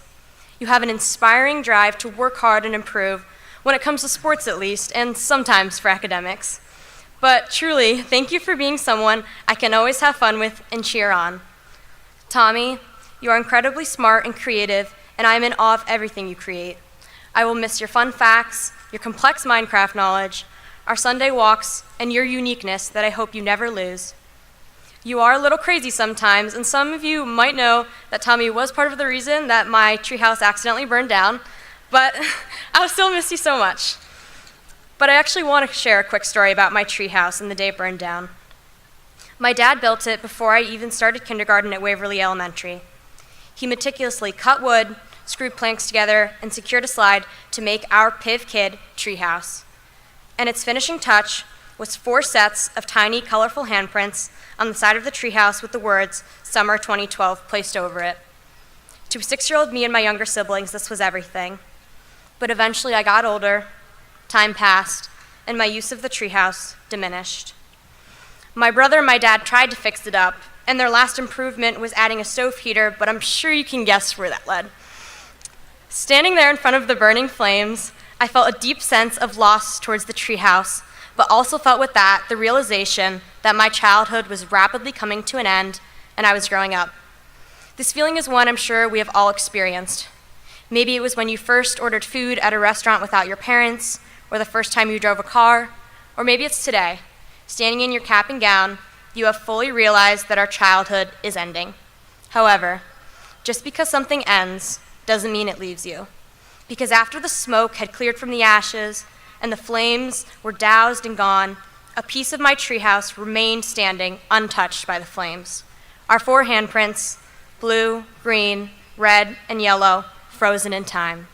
You have an inspiring drive to work hard and improve, when it comes to sports at least, and sometimes for academics. But truly, thank you for being someone I can always have fun with and cheer on. Tommy, you are incredibly smart and creative, and I am in awe of everything you create. I will miss your fun facts, your complex Minecraft knowledge, our Sunday walks, and your uniqueness that I hope you never lose. You are a little crazy sometimes, and some of you might know that Tommy was part of the reason that my treehouse accidentally burned down, but I'll still miss you so much. But I actually want to share a quick story about my treehouse and the day it burned down. My dad built it before I even started kindergarten at Waverly Elementary. He meticulously cut wood, screwed planks together, and secured a slide to make our Piv Kid treehouse. And its finishing touch was 4 sets of tiny, colorful handprints on the side of the treehouse with the words "Summer 2012" placed over it. To 6-year-old me and my younger siblings, this was everything. But eventually I got older, time passed, and my use of the treehouse diminished. My brother and my dad tried to fix it up, and their last improvement was adding a stove heater, but I'm sure you can guess where that led. Standing there in front of the burning flames, I felt a deep sense of loss towards the treehouse, but also felt with that the realization that my childhood was rapidly coming to an end and I was growing up. This feeling is one I'm sure we have all experienced. Maybe it was when you first ordered food at a restaurant without your parents, or the first time you drove a car, or maybe it's today. Standing in your cap and gown, you have fully realized that our childhood is ending. However, just because something ends doesn't mean it leaves you. Because after the smoke had cleared from the ashes and the flames were doused and gone, a piece of my treehouse remained standing untouched by the flames. Our 4 handprints, blue, green, red, and yellow, frozen in time.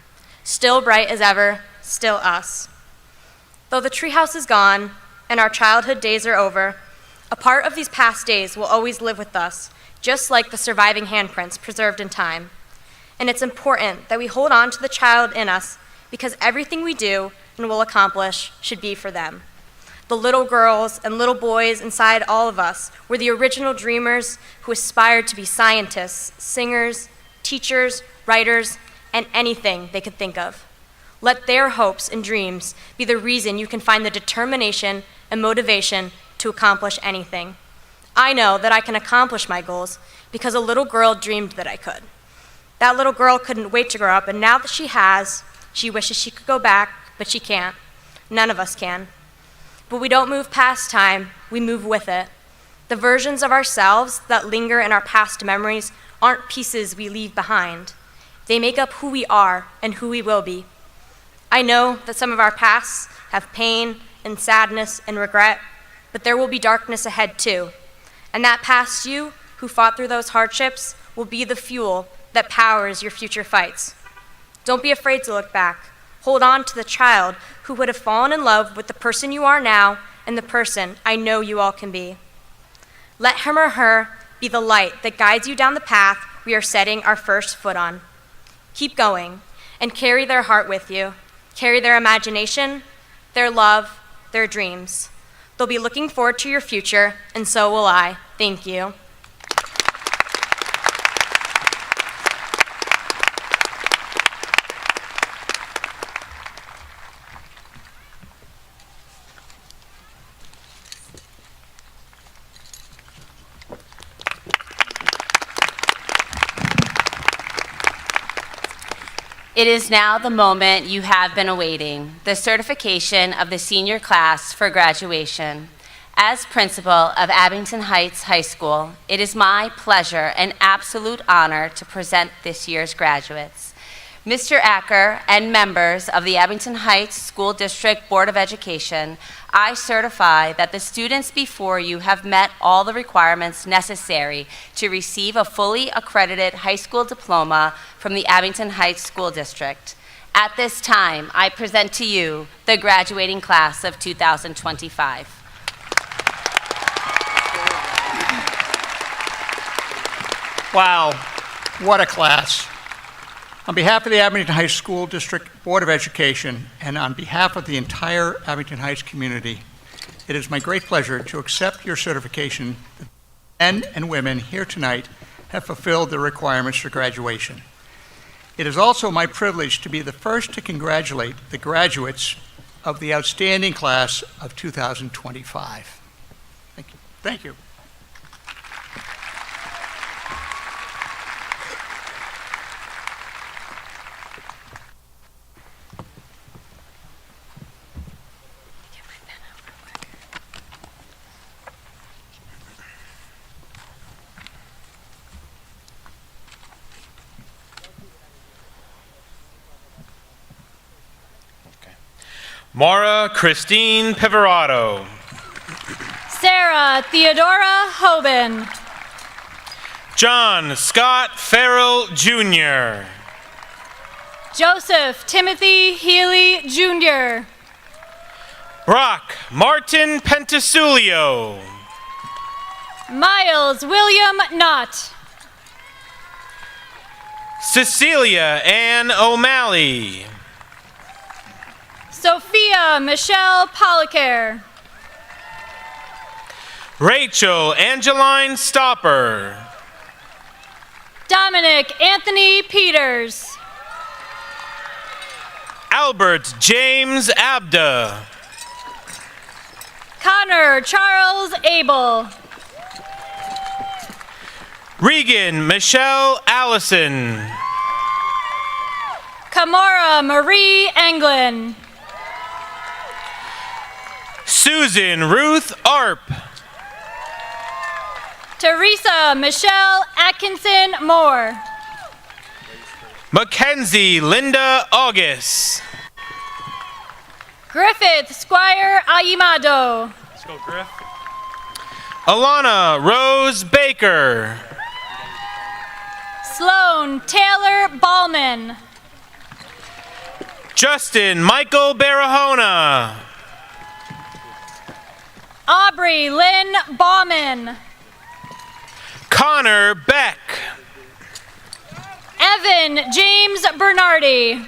Still bright as ever, still us. Though the treehouse is gone and our childhood days are over, a part of these past days will always live with us, just like the surviving handprints preserved in time. And it's important that we hold on to the child in us because everything we do and will accomplish should be for them. The little girls and little boys inside all of us were the original dreamers who aspired to be scientists, singers, teachers, writers, and anything they could think of. Let their hopes and dreams be the reason you can find the determination and motivation to accomplish anything. I know that I can accomplish my goals because a little girl dreamed that I could. That little girl couldn't wait to grow up, and now that she has, she wishes she could go back, but she can't. None of us can. But we don't move past time, we move with it. The versions of ourselves that linger in our past memories aren't pieces we leave behind. They make up who we are and who we will be. I know that some of our pasts have pain and sadness and regret, but there will be darkness ahead too. And that past you who fought through those hardships will be the fuel that powers your future fights. Don't be afraid to look back. Hold on to the child who would have fallen in love with the person you are now and the person I know you all can be. Let him or her be the light that guides you down the path we are setting our first foot on. Keep going and carry their heart with you. Carry their imagination, their love, their dreams. They'll be looking forward to your future, and so will I. Thank you. It is now the moment you have been awaiting, the certification of the senior class for graduation. As principal of Abington Heights High School, it is my pleasure and absolute honor to present this year's graduates. Mr. Acker and members of the Abington Heights School District Board of Education, I certify that the students before you have met all the requirements necessary to receive a fully accredited high school diploma from the Abington Heights School District. At this time, I present to you the graduating class of 2025. Wow, what a class. On behalf of the Abington Heights School District Board of Education and on behalf of the entire Abington Heights community, it is my great pleasure to accept your certification that men and women here tonight have fulfilled the requirements for graduation. It is also my privilege to be the first to congratulate the graduates of the outstanding class of 2025. Thank you. Thank you. Maura Christine Piverato. Sarah Theodora Hoban. John Scott Farrell Jr. Joseph Timothy Healy Jr. Brock Martin Pentasulio. Miles William Knott. Cecilia Ann O'Malley. Sophia Michelle Pollacare. Rachel Angeline Stopper. Dominic Anthony Peters. Albert James Abda. Connor Charles Abel. Regan Michelle Allison. Kamara Marie Anglin. Susan Ruth Arp. Teresa Michelle Atkinson Moore. Mackenzie Linda August. Griffith Squire Ayimado. Let's go, Griff. Alana Rose Baker. Sloan Taylor Ballman. Justin Michael Barahona. Aubrey Lynn Bauman. Connor Beck. Evan James Bernardi.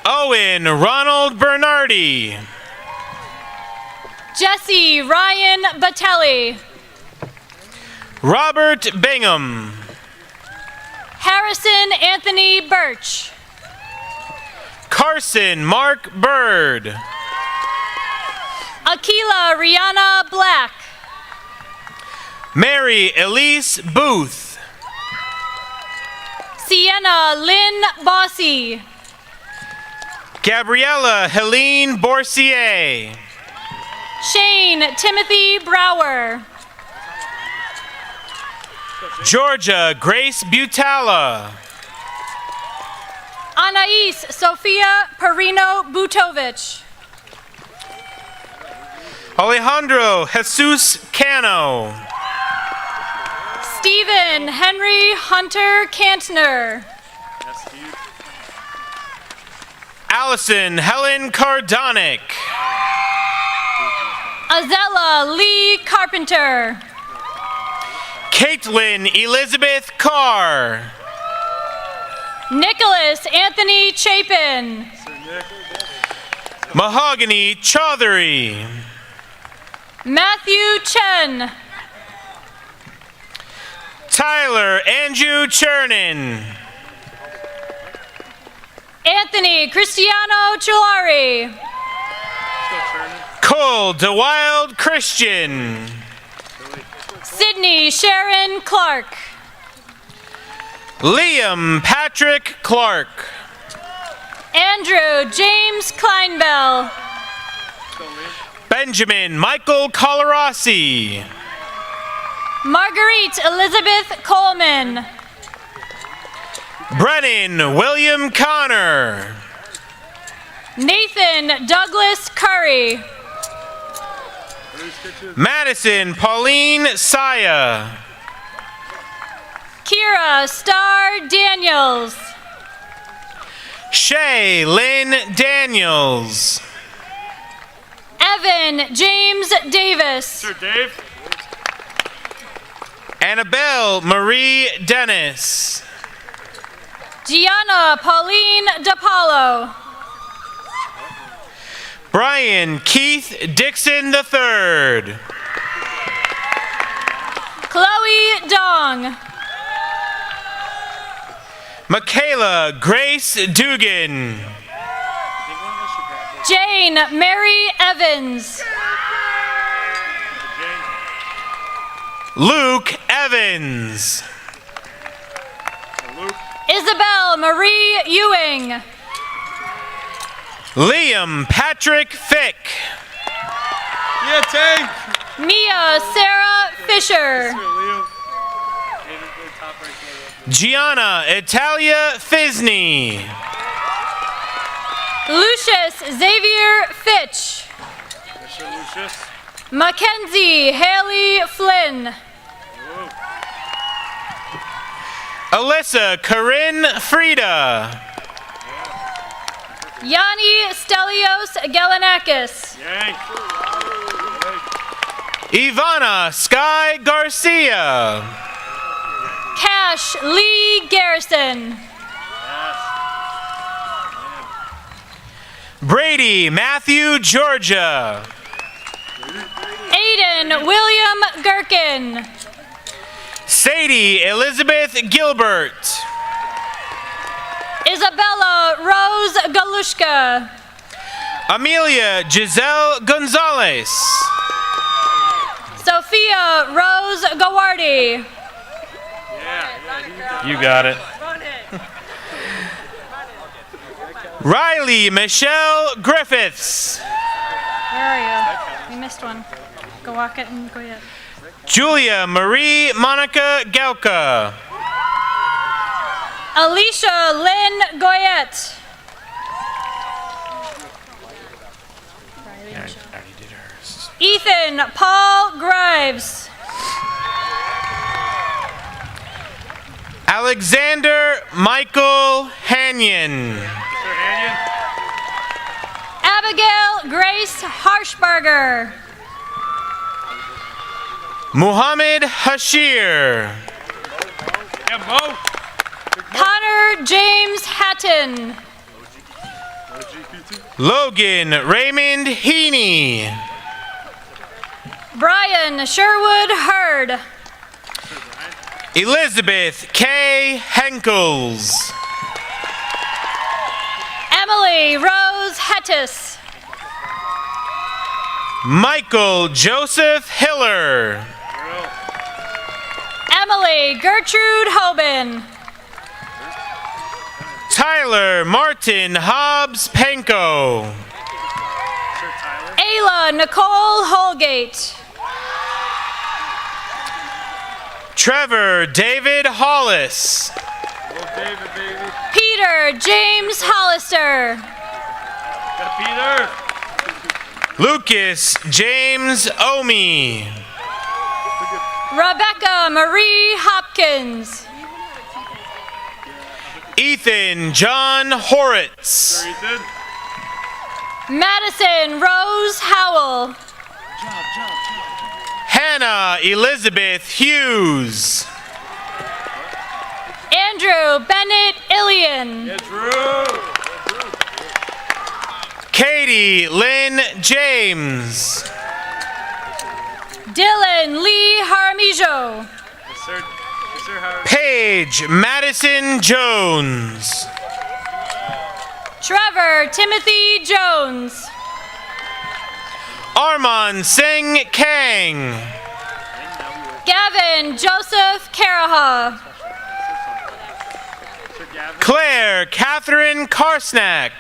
Owen Ronald Bernardi. Jesse Ryan Batelli. Robert Bingham. Harrison Anthony Birch. Carson Mark Bird. Akila Rihanna Black. Mary Elise Booth. Sienna Lynn Bossy. Gabriella Helene Borsier. Shane Timothy Brower. Georgia Grace Butala. Anais Sofia Perino Butovich. Alejandro Jesus Cano. Stephen Henry Hunter Kantner. Allison Helen Cardonic. Azella Lee Carpenter. Caitlin Elizabeth Carr. Nicholas Anthony Chapin. Mahogany Chaudhary. Matthew Chen. Tyler Andrew Chernin. Anthony Cristiano Chulari. Cole DeWild Christian. Sydney Sharon Clark. Liam Patrick Clark. Andrew James Kleinbell. Benjamin Michael Colarossi. Marguerite Elizabeth Coleman. Brennan William Connor. Nathan Douglas Curry. Madison Pauline Saya. Kira Star Daniels. Shay Lynn Daniels. Evan James Davis. Sir Dave. Annabelle Marie Dennis. Gianna Pauline DePaulo. Brian Keith Dixon III. Chloe Dong. Michaela Grace Dugan. Jane Mary Evans. Luke Evans. Isabel Marie Ewing. Liam Patrick Fick. Yeah, Tank. Mia Sarah Fisher. Gianna Italia Fisney. Lucius Xavier Fitch. Mackenzie Haley Flynn. Alyssa Corinne Frida. Yanni Stelios Galanakis. Ivana Sky Garcia. Cash Lee Garrison. Brady Matthew Georgia. Ethan William Gherkin. Sadie Elizabeth Gilbert. Isabella Rose Galushka. Amelia Giselle Gonzalez. Sophia Rose Gawardi. You got it. Riley Michelle Griffiths. Where are you? We missed one. Go walk it and go yet. Julia Marie Monica Gauka. Alicia Lynn Goyette. Ethan Paul Grives. Alexander Michael Hanyon. Abigail Grace Harshberger. Muhammad Hashir. Connor James Hatton. Logan Raymond Heaney. Brian Sherwood Hurd. Elizabeth K. Henkels. Emily Rose Hettis. Michael Joseph Hiller. Emily Gertrude Hoban. Tyler Martin Hobbs Panko. Ayla Nicole Holgate. Trevor David Hollis. Peter James Hollister. Lucas James Omi. Rebecca Marie Hopkins. Ethan John Horitz. Madison Rose Howell. Hannah Elizabeth Hughes. Andrew Bennett Ilian. Katie Lynn James. Dylan Lee Harmijo. Paige Madison Jones. Trevor Timothy Jones. Armand Singh Kang. Gavin Joseph Karaha. Claire Catherine Karsnack.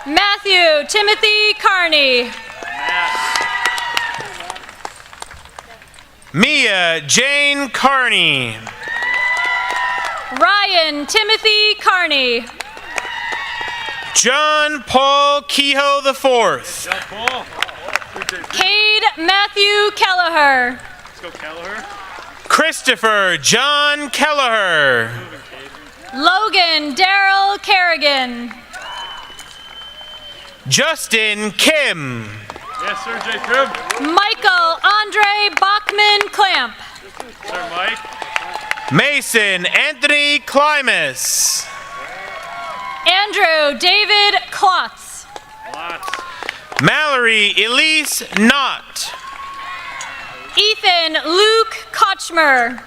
Matthew Timothy Carney. Mia Jane Carney. Ryan Timothy Carney. John Paul Kehoe IV. Cade Matthew Kelleher. Christopher John Kelleher. Logan Daryl Kerrigan. Justin Kim. Yes, sir, Jacob. Michael Andre Bachman Clamp. Sir Mike. Mason Anthony Klimas. Andrew David Klotz. Mallory Elise Knott. Ethan Luke Kochmer.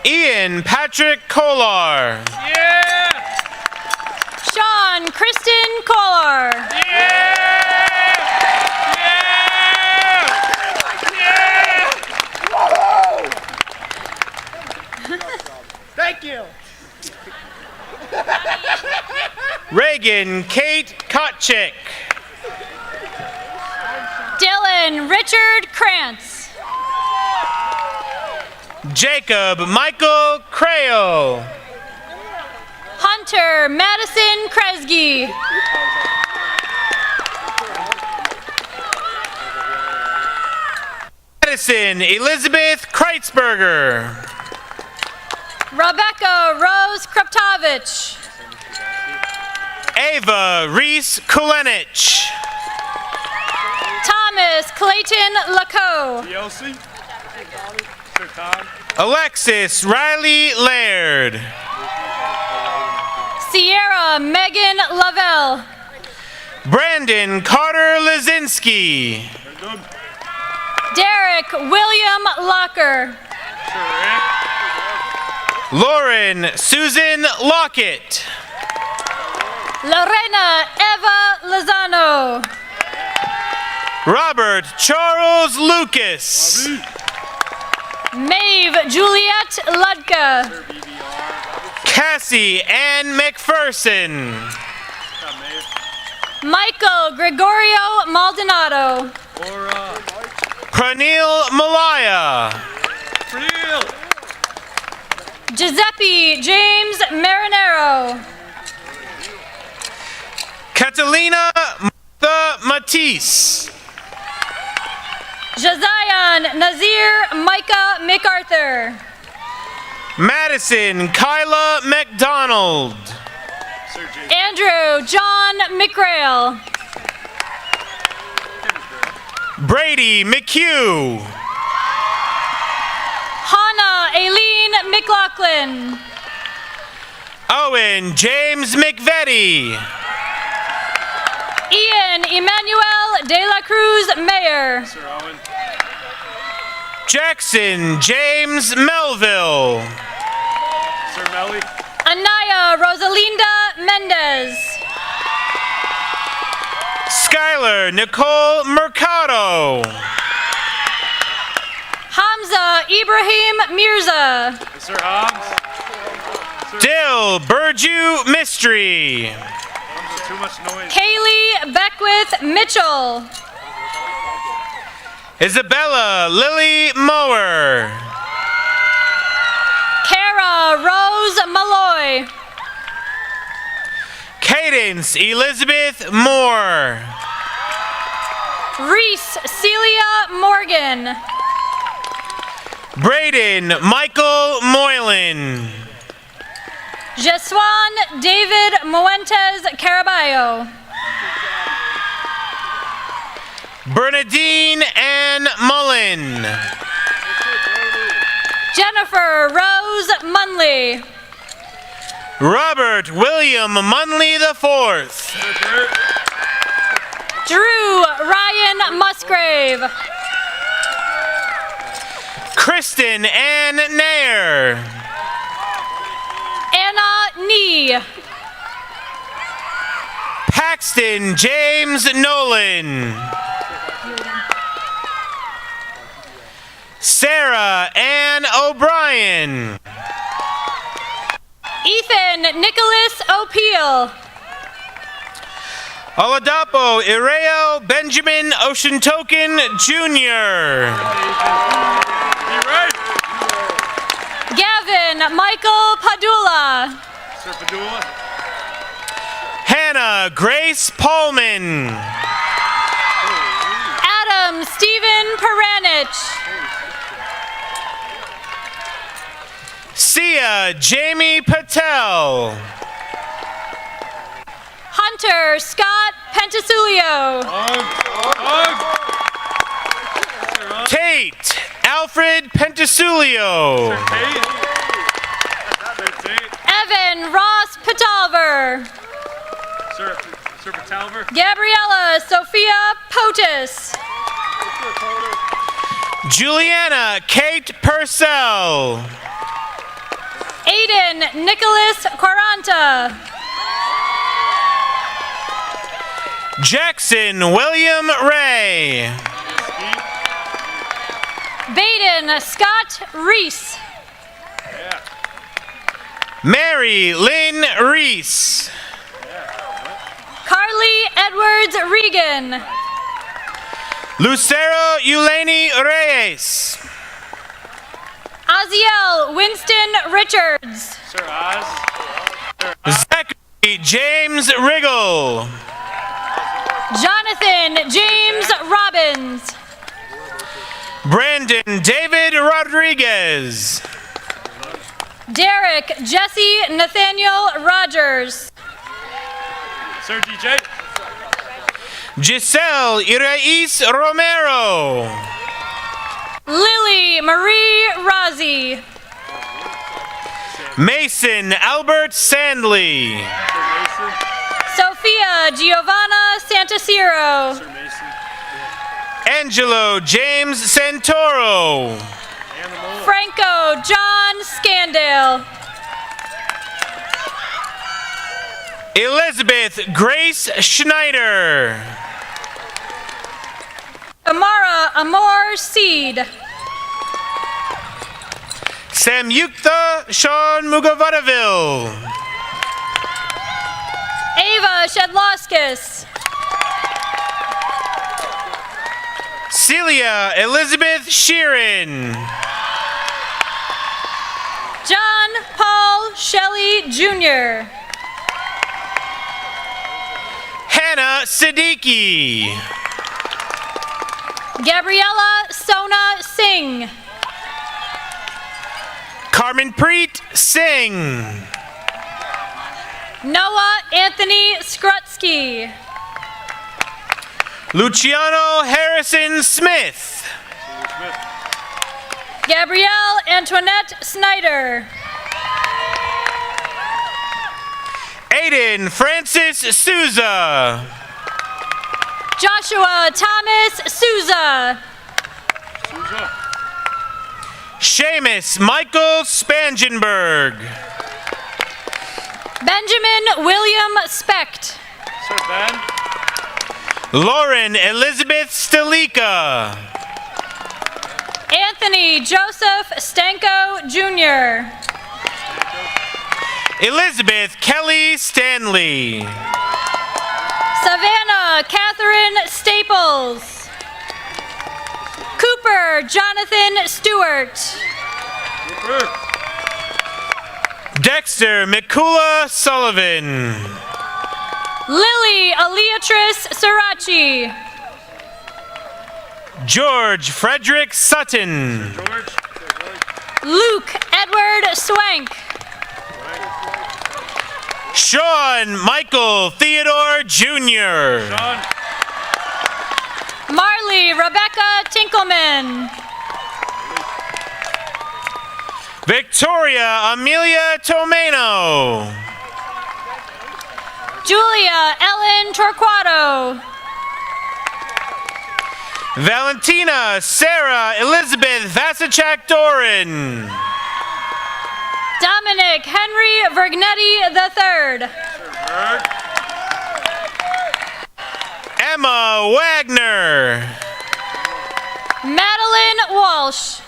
Ian Patrick Kolar. Sean Kristen Kolar. Thank you. Reagan Kate Kotchick. Dylan Richard Krantz. Jacob Michael Crail. Hunter Madison Kresge. Madison Elizabeth Kreitzberger. Rebecca Rose Kruptovich. Ava Reese Kulenich. Thomas Clayton Laco. DLC. Sir Tom. Alexis Riley Laird. Sierra Megan Lavelle. Brandon Carter Lazinski. Derek William Locker. Lauren Susan Lockett. Lorena Eva Lozano. Robert Charles Lucas. Maeve Juliet Ludka. Cassie Ann McPherson. Michael Gregorio Maldonado. Pranil Malaya. Giuseppe James Marinero. Catalina Martha Matisse. Jazion Nazir Micah MacArthur. Madison Kyla McDonald. Andrew John McRail. Brady McHugh. Hannah Aileen McLaughlin. Owen James McVetti. Ian Emmanuel De La Cruz Mayer. Jackson James Melville. Sir Melly. Anaya Rosalinda Mendez. Skylar Nicole Mercado. Hamza Ibrahim Mirza. Sir Hobbs. Dill Burju Mystery. Too much noise. Kaylee Beckwith Mitchell. Isabella Lily Mower. Kara Rose Malloy. Cadence Elizabeth Moore. Reese Celia Morgan. Braden Michael Moylan. Jeswan David Moentes Caraballo. Bernadine Ann Mullen. Jennifer Rose Munley. Robert William Munley IV. Drew Ryan Musgrave. Kristen Ann Nair. Anna Nee. Paxton James Nolan. Sarah Ann O'Brien. Ethan Nicholas O'Peel. Oladapo Ireo Benjamin Oceantoken Jr. Gavin Michael Padula. Sir Padula. Hannah Grace Pullman. Adam Stephen Peranich. Sia Jamie Patel. Hunter Scott Pentasulio. Tate Alfred Pentasulio. Evan Ross Patalver. Sir Patalver. Gabriella Sophia Potus. Juliana Kate Purcell. Aiden Nicholas Quaranta. Jackson William Ray. Baden Scott Reese. Mary Lynn Reese. Carly Edwards Regan. Lucero Euleni Reyes. Aziel Winston Richards. Sir Oz. Zachary James Riggle. Jonathan James Robbins. Brandon David Rodriguez. Derek Jesse Nathaniel Rogers. Sir DJ. Giselle Irais Romero. Lily Marie Rozzi. Mason Albert Sandley. Sophia Giovanna Santaciro. Angelo James Santoro. Franco John Scandale. Elizabeth Grace Schneider. Amara Amor Seed. Samyukta Sean Mugavadaville. Ava Shedloskis. Celia Elizabeth Sheeran. John Paul Shelley Jr. Hannah Siddiqui. Gabriella Sona Singh. Carmen Preet Singh. Noah Anthony Skrutsky. Luciano Harrison Smith. Gabrielle Antoinette Snyder. Aiden Francis Souza. Joshua Thomas Souza. Seamus Michael Spangenberg. Benjamin William Specht. Sir Ben. Lauren Elizabeth Stalika. Anthony Joseph Stanko Jr. Elizabeth Kelly Stanley. Savannah Catherine Staples. Cooper Jonathan Stewart. Dexter Mikula Sullivan. Lily Aleatrice Sirachi. George Frederick Sutton. Luke Edward Swank. Sean Michael Theodore Jr. Marley Rebecca Tinkleman. Victoria Amelia Tomeno. Julia Ellen Torquato. Valentina Sarah Elizabeth Vasachak Doran. Dominic Henry Vergnetti III. Emma Wagner. Madeline Walsh.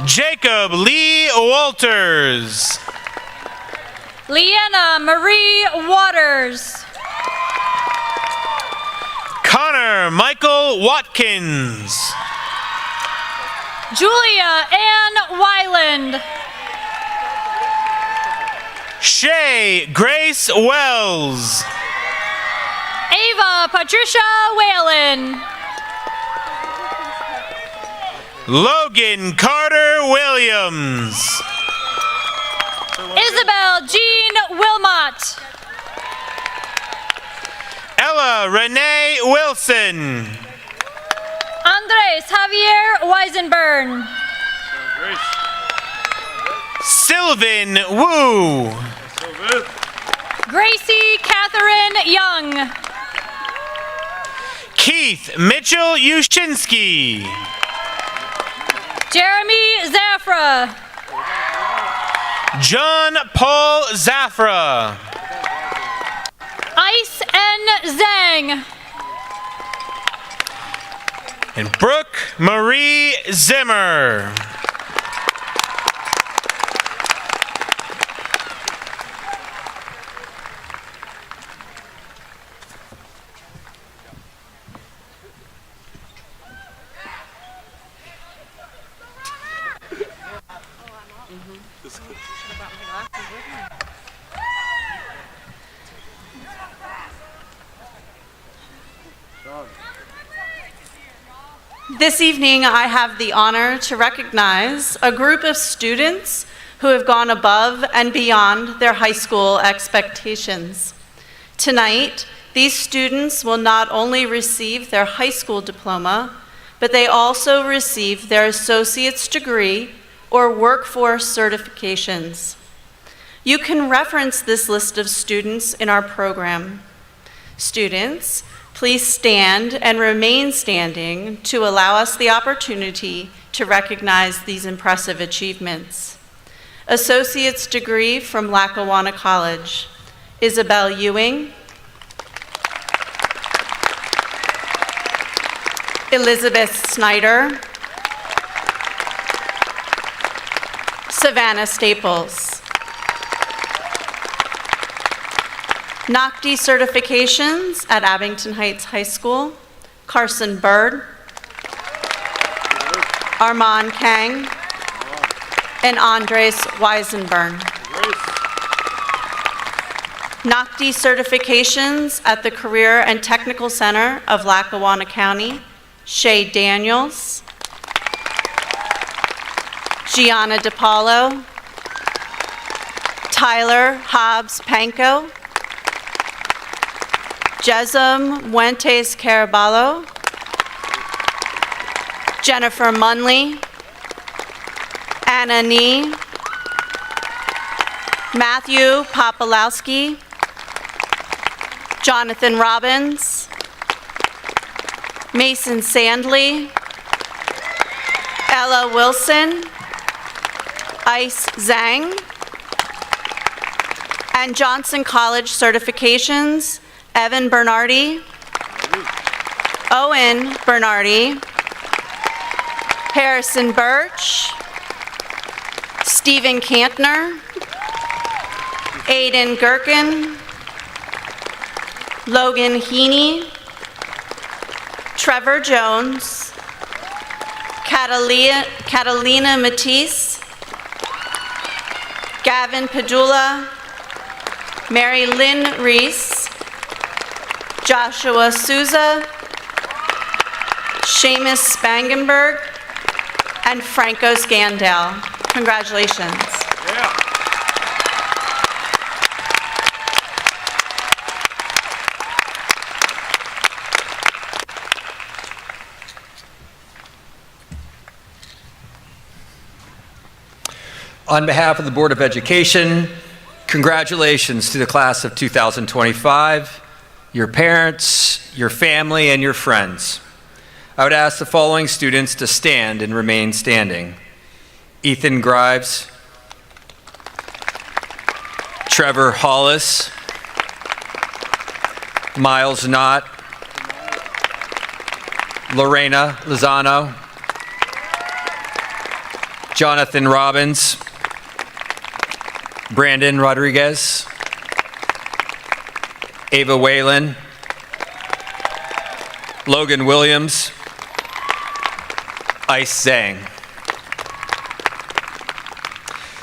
Jacob Lee Walters. Leanna Marie Waters. Connor Michael Watkins. Julia Ann Wyland. Shay Grace Wells. Ava Patricia Whalen. Logan Carter Williams. Isabel Jean Wilmot. Ella Renee Wilson. Andres Javier Weisenburn. Sylvan Wu. Gracie Catherine Young. Keith Mitchell Yushchinsky. Jeremy Zafra. John Paul Zafra. Ice N. Zhang. And Brooke Marie Zimmer. This evening, I have the honor to recognize a group of students who have gone above and beyond their high school expectations. Tonight, these students will not only receive their high school diploma, but they also receive their associate's degree or workforce certifications. You can reference this list of students in our program. Students, Please stand and remain standing to allow us the opportunity to recognize these impressive achievements. Associate's degree from Lackawanna College, Isabel Ewing, Elizabeth Snyder, Savannah Staples. NOCD certifications at Abington Heights High School, Carson Bird, Armand Kang, and Andres Weisenburn. NOCD certifications at the Career and Technical Center of Lackawanna County, Shay Daniels, Gianna DiPaolo, Tyler Hobbs Panko, Jesum Muentes Caraballo, Jennifer Munley, Anna Nee, Matthew Popolowski, Jonathan Robbins, Mason Sandley, Ella Wilson, Ice Zhang, and Johnson College certifications, Evan Bernardi, Owen Bernardi, Harrison Birch, Stephen Kantner, Aiden Gherkin, Logan Heaney, Trevor Jones, Catalina Matisse, Gavin Padula, Mary Lynn Reese, Joshua Souza, Seamus Spangenberg, and Franco Scandell. Congratulations. On behalf of the Board of Education, congratulations to the class of 2025, your parents, your family, and your friends. I would ask the following students to stand and remain standing. Ethan Grives, Trevor Hollis, Miles Knott, Lorena Lozano, Jonathan Robbins, Brandon Rodriguez, Ava Whalen, Logan Williams, Ice Zhang.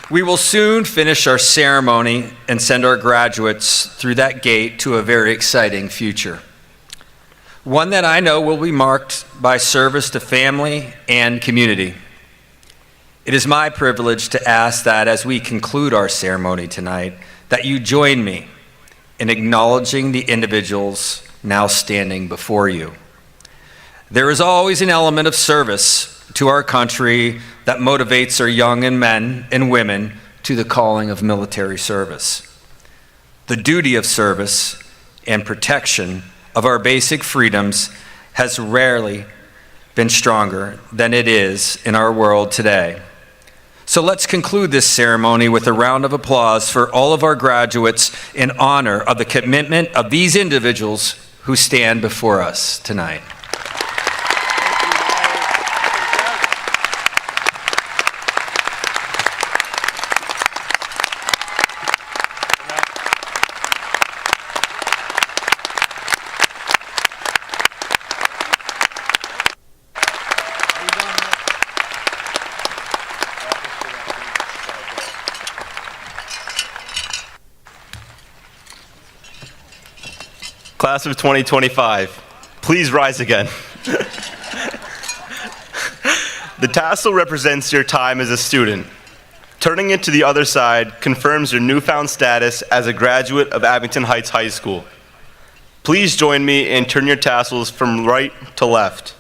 We will soon finish our ceremony and send our graduates through that gate to a very exciting future. One that I know will be marked by service to family and community. It is my privilege to ask that as we conclude our ceremony tonight, that you join me in acknowledging the individuals now standing before you. There is always an element of service to our country that motivates our young men and women to the calling of military service. The duty of service and protection of our basic freedoms has rarely been stronger than it is in our world today. So let's conclude this ceremony with a round of applause for all of our graduates in honor of the commitment of these individuals who stand before us tonight. Class of 2025, please rise again. The tassel represents your time as a student. Turning it to the other side confirms your newfound status as a graduate of Abington Heights High School. Please join me and turn your tassels from right to left.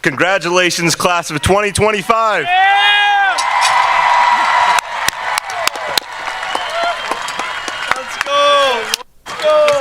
Congratulations, class of 2025. Let's go. Let's go.